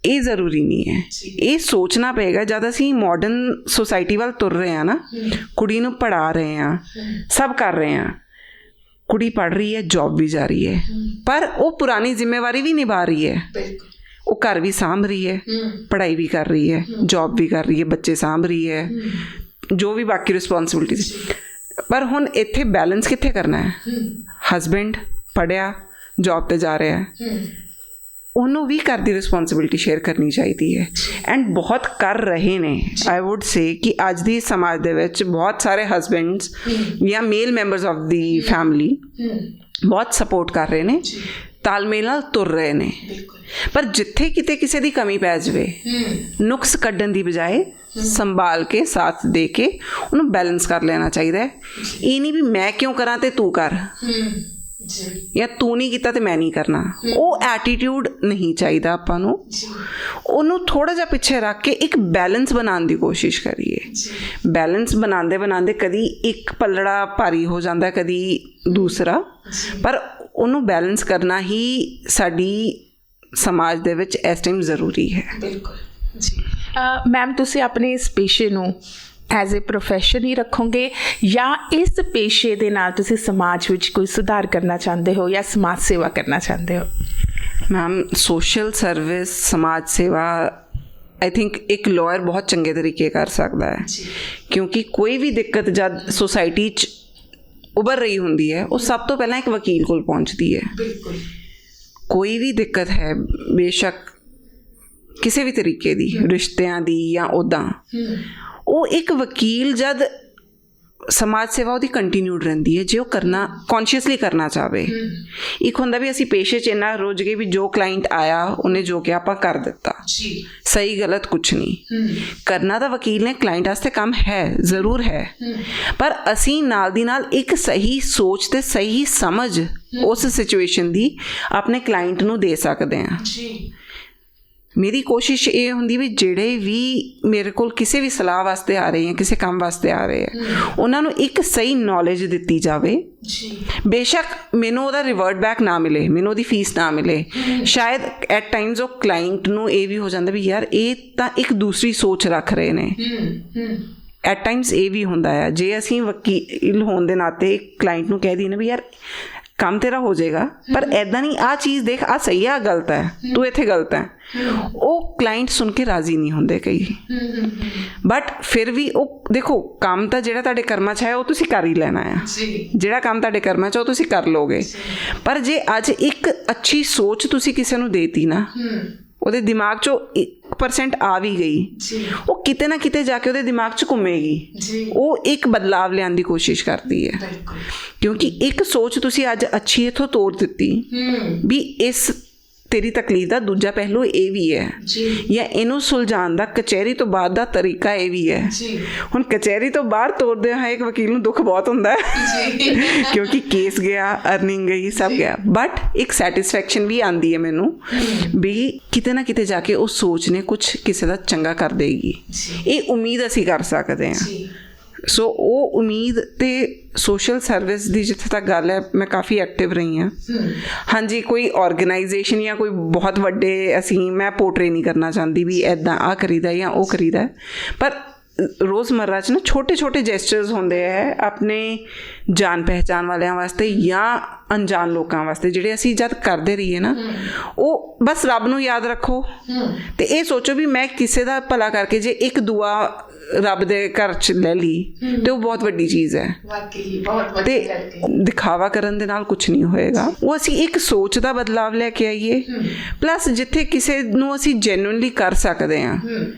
ਇਹ ਜ਼ਰੂਰੀ ਨਹੀਂ ਹੈ। ਇਹ ਸੋਚਣਾ ਪਏਗਾ ਜਦ ਅਸੀਂ ਮਾਡਰਨ ਸੋਸਾਇਟੀ ਵੱਲ ਤੁਰ ਰਹੇ ਹਾਂ ਨਾ, ਕੁੜੀ ਨੂੰ ਪੜ੍ਹਾ ਰਹੇ ਹਾਂ, ਸਭ ਕਰ ਰਹੇ ਹਾਂ, ਕੁੜੀ ਪੜ੍ਹ ਰਹੀ ਹੈ, ਜੌਬ ਵੀ ਜਾ ਰਹੀ ਹੈ, ਪਰ ਉਹ ਪੁਰਾਣੀ ਜ਼ਿੰਮੇਵਾਰੀ ਵੀ ਨਿਭਾ ਰਹੀ ਹੈ। ਉਹ ਘਰ ਵੀ ਸਾਂਭ ਰਹੀ ਹੈ, ਪੜ੍ਹਾਈ ਵੀ ਕਰ ਰਹੀ ਹੈ, ਜੌਬ ਵੀ ਕਰ ਰਹੀ ਹੈ, ਬੱਚੇ ਸਾਂਭ ਰਹੀ ਹੈ, ਜੋ ਵੀ ਬਾਕੀ ਰਿਸਪੋਂਸਿਬਿਲਿਟੀਜ਼। ਪਰ ਹੁਣ ਇੱਥੇ ਬੈਲੈਂਸ ਕਿੱਥੇ ਕਰਨਾ ਹੈ? ਹਸਬੈਂਡ ਪੜ੍ਹਿਆ, ਜੌਬ 'ਤੇ ਜਾ ਰਿਹਾ, ਉਹਨੂੰ ਵੀ ਘਰ ਦੀ ਰਿਸਪੋਂਸਿਬਿਲਿਟੀ ਸ਼ੇਅਰ ਕਰਨੀ ਚਾਹੀਦੀ ਹੈ। ਐਂਡ ਬਹੁਤ ਕਰ ਰਹੇ ਨੇ। ਆਈ ਵੁੱਡ ਸੇ ਕਿ ਅੱਜ ਦੀ ਸਮਾਜ ਦੇ ਵਿੱਚ ਬਹੁਤ ਸਾਰੇ ਹਸਬੈਂਡਸ ਜਾਂ ਮੇਲ ਮੈਂਬਰਸ ਆਫ ਦੀ ਫੈਮਿਲੀ ਬਹੁਤ ਸਪੋਰਟ ਕਰ ਰਹੇ ਨੇ, ਤਾਲਮੇਲ ਨਾਲ ਤੁਰ ਰਹੇ ਨੇ। ਪਰ ਜਿੱਥੇ ਕਿਤੇ ਕਿਸੇ ਦੀ ਕਮੀ ਪੈ ਜਾਵੇ, ਨੁਕਸ ਕੱਢਣ ਦੀ ਬਜਾਏ ਸੰਭਾਲ ਕੇ, ਸਾਥ ਦੇ ਕੇ ਉਹਨੂੰ ਬੈਲੈਂਸ ਕਰ ਲੈਣਾ ਚਾਹੀਦਾ ਹੈ। ਇਹ ਨਹੀਂ ਵੀ ਮੈਂ ਕਿਉਂ ਕਰਾਂ ਤੇ ਤੂੰ ਕਰ, ਜਾਂ ਤੂੰ ਨਹੀਂ ਕੀਤਾ ਤੇ ਮੈਂ ਨਹੀਂ ਕਰਨਾ। ਉਹ ਐਟੀਟਿਊਡ ਨਹੀਂ ਚਾਹੀਦਾ ਆਪਾਂ ਨੂੰ। ਉਹਨੂੰ ਥੋੜ੍ਹਾ ਜਿਹਾ ਪਿੱਛੇ ਰੱਖ ਕੇ ਇੱਕ ਬੈਲੈਂਸ ਬਣਾਉਣ ਦੀ ਕੋਸ਼ਿਸ਼ ਕਰੀਏ। ਬੈਲੈਂਸ ਬਣਾਉਂਦੇ ਬਣਾਉਂਦੇ ਕਦੀ ਇੱਕ ਪੱਲੜਾ ਭਾਰੀ ਹੋ ਜਾਂਦਾ, ਕਦੀ ਦੂਸਰਾ, ਪਰ ਉਹਨੂੰ ਬੈਲੈਂਸ ਕਰਨਾ ਹੀ ਸਾਡੀ ਸਮਾਜ ਦੇ ਵਿੱਚ ਇਸ ਟਾਈਮ ਜ਼ਰੂਰੀ ਹੈ। ਬਿਲਕੁਲ ਜੀ। ਮੈਮ, ਤੁਸੀਂ ਆਪਣੇ ਇਸ ਪੇਸ਼ੇ ਨੂੰ ਐਜ਼ ਏ ਪ੍ਰੋਫੈਸ਼ਨ ਹੀ ਰੱਖੋਗੇ ਜਾਂ ਇਸ ਪੇਸ਼ੇ ਦੇ ਨਾਲ ਤੁਸੀਂ ਸਮਾਜ ਵਿੱਚ ਕੋਈ ਸੁਧਾਰ ਕਰਨਾ ਚਾਹੁੰਦੇ ਹੋ ਜਾਂ ਸਮਾਜ ਸੇਵਾ ਕਰਨਾ ਚਾਹੁੰਦੇ ਹੋ? ਮੈਮ, ਸੋਸ਼ਲ ਸਰਵਿਸ, ਸਮਾਜ ਸੇਵਾ ਆਈ ਥਿੰਕ ਇੱਕ ਲਾਇਰ ਬਹੁਤ ਚੰਗੇ ਤਰੀਕੇ ਕਰ ਸਕਦਾ ਹੈ, ਕਿਉਂਕਿ ਕੋਈ ਵੀ ਦਿੱਕਤ ਜਦ ਸੋਸਾਇਟੀ 'ਚ ਉੱਭਰ ਰਹੀ ਹੁੰਦੀ ਹੈ, ਉਹ ਸਭ ਤੋਂ ਪਹਿਲਾਂ ਇੱਕ ਵਕੀਲ ਕੋਲ ਪਹੁੰਚਦੀ ਹੈ। ਬਿਲਕੁਲ। ਕੋਈ ਵੀ ਦਿੱਕਤ ਹੈ, ਬੇਸ਼ੱਕ ਕਿਸੇ ਵੀ ਤਰੀਕੇ ਦੀ, ਰਿਸ਼ਤਿਆਂ ਦੀ ਜਾਂ ਉੱਦਾਂ, ਉਹ ਇੱਕ ਵਕੀਲ ਜਦ ਸਮਾਜ ਸੇਵਾ ਉਹਦੀ ਕੰਟੀਨਿਊਡ ਰਹਿੰਦੀ ਹੈ ਜੇ ਉਹ ਕਰਨਾ ਕੌਨਸ਼ੀਅਸਲੀ ਕਰਨਾ ਚਾਹਵੇ। ਇੱਕ ਹੁੰਦਾ ਵੀ ਅਸੀਂ ਪੇਸ਼ੇ 'ਚ ਇੰਨਾ ਰੁੱਝ ਗਏ ਵੀ ਜੋ ਕਲਾਇੰਟ ਆਇਆ ਉਹਨੇ ਜੋ ਕਿਹਾ ਆਪਾਂ ਕਰ ਦਿੱਤਾ, ਸਹੀ ਗਲਤ ਕੁਛ ਨਹੀਂ। ਕਰਨਾ ਤਾਂ ਵਕੀਲ ਨੇ ਕਲਾਇੰਟ ਵਾਸਤੇ ਕੰਮ ਹੈ, ਜ਼ਰੂਰ ਹੈ, ਪਰ ਅਸੀਂ ਨਾਲ ਦੀ ਨਾਲ ਇੱਕ ਸਹੀ ਸੋਚ ਤੇ ਸਹੀ ਸਮਝ ਉਸ ਸਿਚੁਏਸ਼ਨ ਦੀ ਆਪਣੇ ਕਲਾਇੰਟ ਨੂੰ ਦੇ ਸਕਦੇ ਹਾਂ। ਮੇਰੀ ਕੋਸ਼ਿਸ਼ ਇਹ ਹੁੰਦੀ ਵੀ ਜਿਹੜੇ ਵੀ ਮੇਰੇ ਕੋਲ ਕਿਸੇ ਵੀ ਸਲਾਹ ਵਾਸਤੇ ਆ ਰਹੇ ਹੈ, ਕਿਸੇ ਕੰਮ ਵਾਸਤੇ ਆ ਰਹੇ ਹੈ, ਉਹਨਾਂ ਨੂੰ ਇੱਕ ਸਹੀ ਨੌਲੇਜ ਦਿੱਤੀ ਜਾਵੇ। ਬੇਸ਼ੱਕ ਮੈਨੂੰ ਉਹਦਾ ਰਿਵਰਟ ਬੈਕ ਨਾ ਮਿਲੇ, ਮੈਨੂੰ ਉਹਦੀ ਫੀਸ ਨਾ ਮਿਲੇ, ਸ਼ਾਇਦ ਐਟ ਟਾਈਮਸ ਉਹ ਕਲਾਇੰਟ ਨੂੰ ਇਹ ਵੀ ਹੋ ਜਾਂਦਾ ਵੀ ਯਾਰ ਇਹ ਤਾਂ ਇੱਕ ਦੂਸਰੀ ਸੋਚ ਰੱਖ ਰਹੇ ਨੇ। ਐਟ ਟਾਈਮਸ ਇਹ ਵੀ ਹੁੰਦਾ ਹੈ ਜੇ ਅਸੀਂ ਵਕੀਲ ਹੋਣ ਦੇ ਨਾਤੇ ਕਲਾਇੰਟ ਨੂੰ ਕਹਿ ਦਈਏ ਨਾ ਵੀ ਯਾਰ ਕੰਮ ਤੇਰਾ ਹੋ ਜਾਏਗਾ, ਪਰ ਇੱਦਾਂ ਨਹੀਂ, ਆਹ ਚੀਜ਼ ਦੇਖ, ਆਹ ਸਹੀ ਆ, ਗਲਤ ਹੈ, ਤੂੰ ਇੱਥੇ ਗਲਤ ਹੈ, ਉਹ ਕਲਾਇੰਟ ਸੁਣ ਕੇ ਰਾਜ਼ੀ ਨਹੀਂ ਹੁੰਦੇ ਕਈ। ਬਟ ਫਿਰ ਵੀ ਉਹ ਦੇਖੋ, ਕੰਮ ਤਾਂ ਜਿਹੜਾ ਤੁਹਾਡੇ ਕਰਮਾਂ 'ਚ ਹੈ ਉਹ ਤੁਸੀਂ ਕਰ ਹੀ ਲੈਣਾ ਆ। ਜਿਹੜਾ ਕੰਮ ਤੁਹਾਡੇ ਕਰਮਾਂ 'ਚ ਉਹ ਤੁਸੀਂ ਕਰ ਲਓਗੇ। ਪਰ ਜੇ ਅੱਜ ਇੱਕ ਅੱਛੀ ਸੋਚ ਤੁਸੀਂ ਕਿਸੇ ਨੂੰ ਦੇਤੀ ਨਾ, ਉਹਦੇ ਦਿਮਾਗ 'ਚੋਂ 1% ਆ ਵੀ ਗਈ, ਉਹ ਕਿਤੇ ਨਾ ਕਿਤੇ ਜਾ ਕੇ ਉਹਦੇ ਦਿਮਾਗ 'ਚ ਘੁੰਮੇਗੀ। ਉਹ ਇੱਕ ਬਦਲਾਵ ਲਿਆਉਣ ਦੀ ਕੋਸ਼ਿਸ਼ ਕਰਦੀ ਹੈ, ਕਿਉਂਕਿ ਇੱਕ ਸੋਚ ਤੁਸੀਂ ਅੱਜ ਅੱਛੀ ਇੱਥੋਂ ਤੋੜ ਦਿੱਤੀ ਵੀ ਇਸ ਤੇਰੀ ਤਕਲੀਫ ਦਾ ਦੂਜਾ ਪਹਿਲੂ ਇਹ ਵੀ ਹੈ, ਜਾਂ ਇਹਨੂੰ ਸੁਲਝਾਉਣ ਦਾ ਕਚਹਿਰੀ ਤੋਂ ਬਾਅਦ ਦਾ ਤਰੀਕਾ ਇਹ ਵੀ ਹੈ। ਹੁਣ ਕਚਹਿਰੀ ਤੋਂ ਬਾਹਰ ਤੋਰਦੇ ਹਾਂ ਇੱਕ ਵਕੀਲ ਨੂੰ ਦੁੱਖ ਬਹੁਤ ਹੁੰਦਾ ਹੈ ਕਿਉਂਕਿ ਕੇਸ ਗਿਆ, ਅਰਨਿੰਗ ਗਈ, ਸਭ ਗਿਆ, ਬਟ ਇੱਕ ਸੈਟਿਸਫੈਕਸ਼ਨ ਵੀ ਆਉਂਦੀ ਹੈ ਮੈਨੂੰ ਵੀ ਕਿਤੇ ਨਾ ਕਿਤੇ ਜਾ ਕੇ ਉਹ ਸੋਚ ਨੇ ਕੁਛ ਕਿਸੇ ਦਾ ਚੰਗਾ ਕਰ ਦੇਗੀ। ਇਹ ਉਮੀਦ ਅਸੀਂ ਕਰ ਸਕਦੇ ਹਾਂ। ਸੋ ਉਹ ਉਮੀਦ ਤੇ ਸੋਸ਼ਲ ਸਰਵਿਸ ਦੀ ਜਿੱਥੇ ਤੱਕ ਗੱਲ ਹੈ, ਮੈਂ ਕਾਫੀ ਐਕਟਿਵ ਰਹੀ ਹਾਂ। ਹਾਂਜੀ, ਕੋਈ ਆਰਗੇਨਾਈਜੇਸ਼ਨ ਜਾਂ ਕੋਈ ਬਹੁਤ ਵੱਡੇ ਮੈਂ ਪੋਰਟਰੇ ਨਹੀਂ ਕਰਨਾ ਚਾਹੁੰਦੀ ਵੀ ਇੱਦਾਂ ਆਹ ਕਰੀਦਾ ਜਾਂ ਉਹ ਕਰੀਦਾ, ਪਰ ਰੋਜ਼ਮर्रा 'ਚ ਨਾ ਛੋਟੇ ਛੋਟੇ ਜੈਸਚਰਸ ਹੁੰਦੇ ਹੈ ਆਪਣੇ ਜਾਣ ਪਹਿਚਾਣ ਵਾਲਿਆਂ ਵਾਸਤੇ ਜਾਂ ਅਣਜਾਣ ਲੋਕਾਂ ਵਾਸਤੇ, ਜਿਹੜੇ ਅਸੀਂ ਜਦ ਕਰਦੇ ਰਹੀਏ ਨਾ, ਉਹ ਬਸ ਰੱਬ ਨੂੰ ਯਾਦ ਰੱਖੋ ਤੇ ਇਹ ਸੋਚੋ ਵੀ ਮੈਂ ਕਿਸੇ ਦਾ ਭਲਾ ਕਰਕੇ ਜੇ ਇੱਕ ਦੁਆ ਰੱਬ ਦੇ ਘਰ 'ਚ ਲੈ ਲਈ ਤੇ ਉਹ ਬਹੁਤ ਵੱਡੀ ਚੀਜ਼ ਹੈ। ਤੇ ਦਿਖਾਵਾ ਕਰਨ ਦੇ ਨਾਲ ਕੁਛ ਨਹੀਂ ਹੋਏਗਾ। ਉਹ ਅਸੀਂ ਇੱਕ ਸੋਚ ਦਾ ਬਦਲਾਵ ਲੈ ਕੇ ਆਈਏ, ਪਲੱਸ ਜਿੱਥੇ ਕਿਸੇ ਨੂੰ ਅਸੀਂ ਜੈਨੂਇਨਲੀ ਕਰ ਸਕਦੇ ਹਾਂ।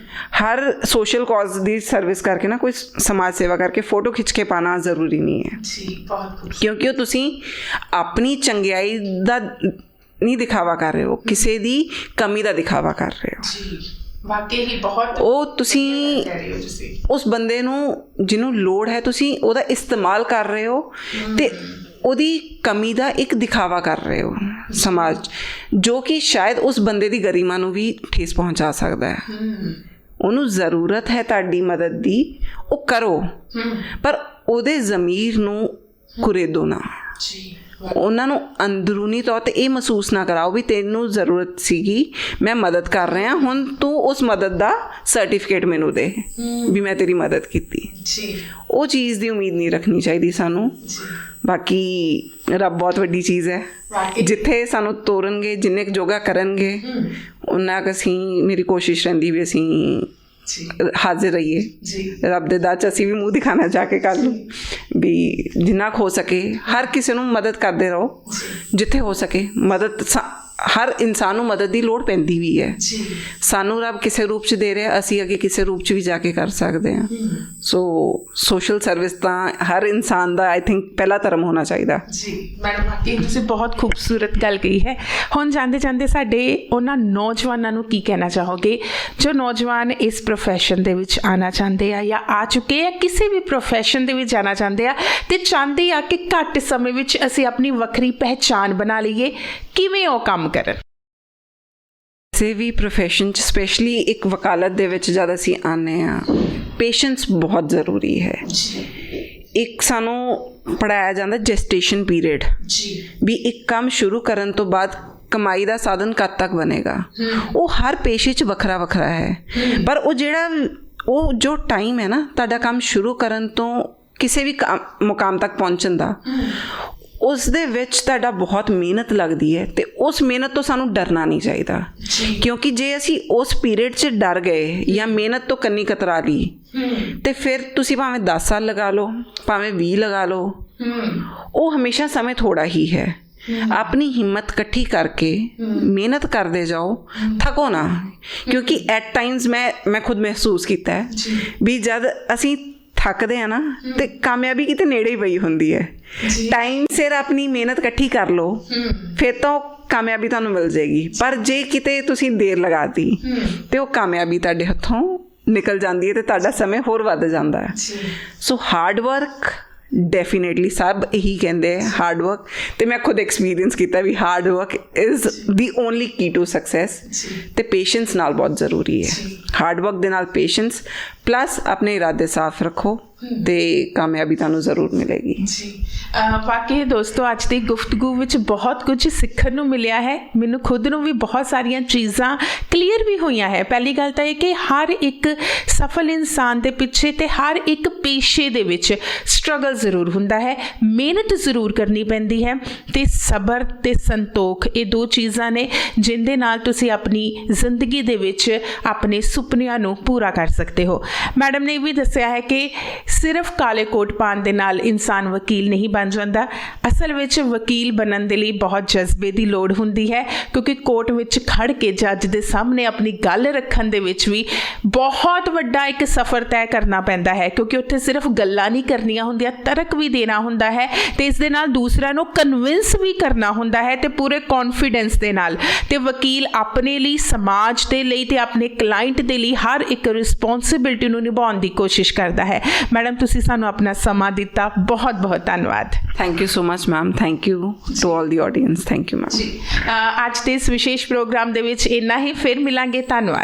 ਹਰ ਸੋਸ਼ਲ ਕਾਜ਼ ਦੀ ਸਰਵਿਸ ਕਰਕੇ ਨਾ, ਕੋਈ ਸਮਾਜ ਸੇਵਾ ਕਰਕੇ ਫੋਟੋ ਖਿੱਚ ਕੇ ਪਾਣਾ ਜ਼ਰੂਰੀ ਨਹੀਂ ਹੈ, ਕਿਉਂਕਿ ਉਹ ਤੁਸੀਂ ਆਪਣੀ ਚੰਗਿਆਈ ਦਾ ਨਹੀਂ ਦਿਖਾਵਾ ਕਰ ਰਹੇ ਹੋ, ਕਿਸੇ ਦੀ ਕਮੀ ਦਾ ਦਿਖਾਵਾ ਕਰ ਰਹੇ ਹੋ। ਜੀ ਵਾਕਈ ਹੀ ਬਹੁਤ ਉਹ ਤੁਸੀਂ ਉਸ ਬੰਦੇ ਨੂੰ ਜਿਹਨੂੰ ਲੋੜ ਹੈ ਤੁਸੀਂ ਉਹਦਾ ਇਸਤੇਮਾਲ ਕਰ ਰਹੇ ਹੋ ਤੇ ਉਹਦੀ ਕਮੀ ਦਾ ਇੱਕ ਦਿਖਾਵਾ ਕਰ ਰਹੇ ਹੋ ਸਮਾਜ, ਜੋ ਕਿ ਸ਼ਾਇਦ ਉਸ ਬੰਦੇ ਦੀ ਗਰਿਮਾ ਨੂੰ ਵੀ ਠੇਸ ਪਹੁੰਚਾ ਸਕਦਾ ਹੈ। ਉਹਨੂੰ ਜ਼ਰੂਰਤ ਹੈ ਤੁਹਾਡੀ ਮਦਦ ਦੀ, ਉਹ ਕਰੋ, ਪਰ ਉਹਦੇ ਜ਼ਮੀਰ ਨੂੰ ਕੁਰੇਦੋ ਨਾ। ਉਹਨਾਂ ਨੂੰ ਅੰਦਰੂਨੀ ਤੌਰ 'ਤੇ ਇਹ ਮਹਿਸੂਸ ਨਾ ਕਰਾਓ ਵੀ ਤੈਨੂੰ ਜ਼ਰੂਰਤ ਸੀਗੀ, ਮੈਂ ਮਦਦ ਕਰ ਰਿਹਾ, ਹੁਣ ਤੂੰ ਉਸ ਮਦਦ ਦਾ ਸਰਟੀਫਿਕੇਟ ਮੈਨੂੰ ਦੇ ਵੀ ਮੈਂ ਤੇਰੀ ਮਦਦ ਕੀਤੀ। ਉਹ ਚੀਜ਼ ਦੀ ਉਮੀਦ ਨਹੀਂ ਰੱਖਣੀ ਚਾਹੀਦੀ ਸਾਨੂੰ। ਬਾਕੀ ਰੱਬ ਬਹੁਤ ਵੱਡੀ ਚੀਜ਼ ਹੈ, ਜਿੱਥੇ ਸਾਨੂੰ ਤੋਰਨਗੇ, ਜਿੰਨੇ ਕੁ ਜੋਗਾ ਕਰਨਗੇ ਉਹਨਾਂ ਕੁ ਅਸੀਂ, ਮੇਰੀ ਕੋਸ਼ਿਸ਼ ਰਹਿੰਦੀ ਵੀ ਅਸੀਂ ਹਾਜ਼ਰ ਰਹੀਏ। ਰੱਬ ਦੇ ਦਾਚ ਅਸੀਂ ਵੀ ਮੂੰਹ ਦਿਖਾਣਾ ਜਾ ਕੇ ਕੱਲ੍ਹ ਨੂੰ ਵੀ ਜਿੰਨਾ ਕੁ ਹੋ ਸਕੇ ਹਰ ਕਿਸੇ ਨੂੰ ਮਦਦ ਕਰਦੇ ਰਹੋ, ਜਿੱਥੇ ਹੋ ਸਕੇ ਮਦਦ। ਹਰ ਇਨਸਾਨ ਨੂੰ ਮਦਦ ਦੀ ਲੋੜ ਪੈਂਦੀ ਵੀ ਹੈ। ਸਾਨੂੰ ਰੱਬ ਕਿਸੇ ਰੂਪ 'ਚ ਦੇ ਰਿਹਾ, ਅਸੀਂ ਅੱਗੇ ਕਿਸੇ ਰੂਪ 'ਚ ਵੀ ਜਾ ਕੇ ਕਰ ਸਕਦੇ ਹਾਂ। ਸੋ ਸੋਸ਼ਲ ਸਰਵਿਸ ਤਾਂ ਹਰ ਇਨਸਾਨ ਦਾ ਆਈ ਥਿੰਕ ਪਹਿਲਾ ਧਰਮ ਹੋਣਾ ਚਾਹੀਦਾ। ਜੀ ਮੈਡਮ ਵਾਕਈ ਤੁਸੀਂ ਬਹੁਤ ਖੂਬਸੂਰਤ ਗੱਲ ਕਹੀ ਹੈ। ਹੁਣ ਜਾਂਦੇ ਜਾਂਦੇ ਸਾਡੇ ਉਹਨਾਂ ਨੌਜਵਾਨਾਂ ਨੂੰ ਕੀ ਕਹਿਣਾ ਚਾਹੋਗੇ ਜੋ ਨੌਜਵਾਨ ਇਸ ਪ੍ਰੋਫੈਸ਼ਨ ਦੇ ਵਿੱਚ ਆਉਣਾ ਚਾਹੁੰਦੇ ਆ ਜਾਂ ਆ ਚੁੱਕੇ ਆ, ਕਿਸੇ ਵੀ ਪ੍ਰੋਫੈਸ਼ਨ ਦੇ ਵਿੱਚ ਜਾਣਾ ਚਾਹੁੰਦੇ ਆ ਤੇ ਚਾਹੁੰਦੇ ਆ ਕਿ ਘੱਟ ਸਮੇਂ ਵਿੱਚ ਅਸੀਂ ਆਪਣੀ ਵੱਖਰੀ ਪਹਿਚਾਣ ਬਣਾ ਲਈਏ, ਕਿਵੇਂ ਉਹ ਕੰਮ ਕਰਨ? ਕਿਸੇ ਵੀ ਪ੍ਰੋਫੈਸ਼ਨ 'ਚ ਸਪੈਸ਼ਲੀ ਇੱਕ ਵਕਾਲਤ ਦੇ ਵਿੱਚ ਜਦ ਅਸੀਂ ਆਉਂਦੇ ਹਾਂ, ਪੇਸ਼ੈਂਸ ਬਹੁਤ ਜ਼ਰੂਰੀ ਹੈ। ਇੱਕ ਸਾਨੂੰ ਪੜ੍ਹਾਇਆ ਜਾਂਦਾ ਜੈਸਟੇਸ਼ਨ ਪੀਰੀਅਡ, ਵੀ ਇੱਕ ਕੰਮ ਸ਼ੁਰੂ ਕਰਨ ਤੋਂ ਬਾਅਦ ਕਮਾਈ ਦਾ ਸਾਧਨ ਕਦ ਤੱਕ ਬਣੇਗਾ, ਉਹ ਹਰ ਪੇਸ਼ੇ 'ਚ ਵੱਖਰਾ ਵੱਖਰਾ ਹੈ। ਪਰ ਉਹ ਜੋ ਟਾਈਮ ਹੈ ਨਾ ਤੁਹਾਡਾ ਕੰਮ ਸ਼ੁਰੂ ਕਰਨ ਤੋਂ ਕਿਸੇ ਵੀ ਮੁਕਾਮ ਤੱਕ ਪਹੁੰਚਣ ਦਾ, ਉਸ ਦੇ ਵਿੱਚ ਤੁਹਾਡਾ ਬਹੁਤ ਮਿਹਨਤ ਲੱਗਦੀ ਹੈ ਤੇ ਉਸ ਮਿਹਨਤ ਤੋਂ ਸਾਨੂੰ ਡਰਨਾ ਨਹੀਂ ਚਾਹੀਦਾ। ਕਿਉਂਕਿ ਜੇ ਅਸੀਂ ਉਸ ਪੀਰੀਅਡ 'ਚ ਡਰ ਗਏ ਜਾਂ ਮਿਹਨਤ ਤੋਂ ਕੰਨੀ ਕਤਰਾ ਲਈ ਤੇ ਫਿਰ ਤੁਸੀਂ ਭਾਵੇਂ 10 ਸਾਲ ਲਗਾ ਲਓ, ਭਾਵੇਂ 20 ਲਗਾ ਲਓ, ਉਹ ਹਮੇਸ਼ਾ ਸਮੇਂ ਥੋੜਾ ਹੀ ਹੈ। ਆਪਣੀ ਹਿੰਮਤ ਇਕੱਠੀ ਕਰਕੇ ਮਿਹਨਤ ਕਰਦੇ ਜਾਓ, ਥਕੋ ਨਾ। ਕਿਉਂਕਿ ਐਟ ਟਾਈਮਸ ਮੈਂ ਖੁਦ ਮਹਿਸੂਸ ਕੀਤਾ ਹੈ ਵੀ ਜਦ ਅਸੀਂ ਥੱਕਦੇ ਆ ਨਾ ਤੇ ਕਾਮਯਾਬੀ ਕਿਤੇ ਨੇੜੇ ਹੀ ਪਈ ਹੁੰਦੀ ਹੈ। ਟਾਈਮ ਸਿਰ ਆਪਣੀ ਮਿਹਨਤ ਇਕੱਠੀ ਕਰ ਲਓ, ਫਿਰ ਤਾਂ ਕਾਮਯਾਬੀ ਤੁਹਾਨੂੰ ਮਿਲ ਜਾਏਗੀ। ਪਰ ਜੇ ਕਿਤੇ ਤੁਸੀਂ ਦੇਰ ਲਗਾਤੀ ਤੇ ਉਹ ਕਾਮਯਾਬੀ ਤੁਹਾਡੇ ਹੱਥੋਂ ਨਿਕਲ ਜਾਂਦੀ ਹੈ ਤੇ ਤੁਹਾਡਾ ਸਮੇਂ ਹੋਰ ਵੱਧ ਜਾਂਦਾ ਹੈ। ਸੋ ਹਾਰਡ ਵਰਕ ਡੈਫੀਨੇਟਲੀ ਸਭ ਇਹੀ ਕਹਿੰਦੇ ਹੈ, ਹਾਰਡ ਵਰਕ। ਤੇ ਮੈਂ ਖੁਦ ਐਕਸਪੀਰੀਅੰਸ ਕੀਤਾ ਵੀ hard work is the only key to success. ਤੇ ਪੇਸ਼ੈਂਸ ਨਾਲ ਬਹੁਤ ਜ਼ਰੂਰੀ ਹੈ। ਹਾਰਡ ਵਰਕ ਦੇ ਨਾਲ ਪੇਸ਼ੈਂਸ ਪਲੱਸ ਆਪਣੇ ਇਰਾਦੇ ਸਾਫ਼ ਰੱਖੋ ਤੇ ਕਾਮਯਾਬੀ ਤੁਹਾਨੂੰ ਜ਼ਰੂਰ ਮਿਲੇਗੀ। ਵਾਕਈ ਦੋਸਤੋ, ਅੱਜ ਦੀ ਗੁਫ਼ਤਗੂ ਵਿੱਚ ਬਹੁਤ ਕੁਝ ਸਿੱਖਣ ਨੂੰ ਮਿਲਿਆ ਹੈ। ਮੈਨੂੰ ਖੁਦ ਨੂੰ ਵੀ ਬਹੁਤ ਸਾਰੀਆਂ ਚੀਜ਼ਾਂ ਕਲੀਅਰ ਵੀ ਹੋਈਆਂ ਹੈ। ਪਹਿਲੀ ਗੱਲ ਤਾਂ ਇਹ ਕਿ ਹਰ ਇੱਕ ਸਫਲ ਇਨਸਾਨ ਦੇ ਪਿੱਛੇ ਤੇ ਹਰ ਇੱਕ ਪੇਸ਼ੇ ਦੇ ਵਿੱਚ ਸਟਰਗਲ ਜ਼ਰੂਰ ਹੁੰਦਾ ਹੈ, ਮਿਹਨਤ ਜ਼ਰੂਰ ਕਰਨੀ ਪੈਂਦੀ ਹੈ ਤੇ ਸਬਰ ਤੇ ਸੰਤੋਖ, ਇਹ ਦੋ ਚੀਜ਼ਾਂ ਨੇ ਜਿਨ੍ਹਾਂ ਨਾਲ ਤੁਸੀਂ ਆਪਣੀ ਜ਼ਿੰਦਗੀ ਦੇ ਵਿੱਚ ਆਪਣੇ ਸੁਪਨਿਆਂ ਨੂੰ ਪੂਰਾ ਕਰ ਸਕਦੇ ਹੋ। ਮੈਡਮ ਨੇ ਇਹ ਵੀ ਦੱਸਿਆ ਹੈ ਕਿ ਸਿਰਫ ਕਾਲੇ ਕੋਟ ਪਾਉਣ ਦੇ ਨਾਲ ਇਨਸਾਨ ਵਕੀਲ ਨਹੀਂ ਬਣ ਜਾਂਦਾ। ਅਸਲ ਵਿੱਚ ਵਕੀਲ ਬਣਨ ਦੇ ਲਈ ਬਹੁਤ ਜਜ਼ਬੇ ਦੀ ਲੋੜ ਹੁੰਦੀ ਹੈ, ਕਿਉਂਕਿ ਕੋਰਟ ਵਿੱਚ ਖੜ ਕੇ ਜੱਜ ਦੇ ਸਾਹਮਣੇ ਆਪਣੀ ਗੱਲ ਰੱਖਣ ਦੇ ਵਿੱਚ ਵੀ ਬਹੁਤ ਵੱਡਾ ਇੱਕ ਸਫ਼ਰ ਤੈਅ ਕਰਨਾ ਪੈਂਦਾ ਹੈ, ਕਿਉਂਕਿ ਉੱਥੇ ਸਿਰਫ ਗੱਲਾਂ ਨਹੀਂ ਕਰਨੀਆਂ ਹੁੰਦੀਆਂ, ਤਰਕ ਵੀ ਦੇਣਾ ਹੁੰਦਾ ਹੈ ਤੇ ਇਸ ਦੇ ਨਾਲ ਦੂਸਰਿਆਂ ਨੂੰ ਕਨਵਿੰਸ ਵੀ ਕਰਨਾ ਹੁੰਦਾ ਹੈ ਤੇ ਪੂਰੇ ਕੌਨਫੀਡੈਂਸ ਦੇ ਨਾਲ। ਤੇ ਵਕੀਲ ਆਪਣੇ ਲਈ, ਸਮਾਜ ਦੇ ਲਈ ਤੇ ਆਪਣੇ ਕਲਾਇੰਟ ਦੇ ਲਈ ਹਰ ਇੱਕ ਰਿਸਪੌਂਸਿਬਿਲਿਟੀ ਨੂੰ ਨਿਭਾਉਣ ਦੀ ਕੋਸ਼ਿਸ਼ ਕਰਦਾ ਹੈ। ਮੈਡਮ, ਤੁਸੀਂ ਸਾਨੂੰ ਆਪਣਾ ਸਮਾਂ ਦਿੱਤਾ, ਬਹੁਤ ਬਹੁਤ ਧੰਨਵਾਦ। Thank you so much ma'am. Thank you to all the audience. Thank you ma'am. ਅੱਜ ਦੇ ਇਸ ਵਿਸ਼ੇਸ਼ ਪ੍ਰੋਗਰਾਮ ਦੇ ਵਿੱਚ ਇੰਨਾ ਹੀ, ਫਿਰ ਮਿਲਾਂਗੇ। ਧੰਨਵਾਦ।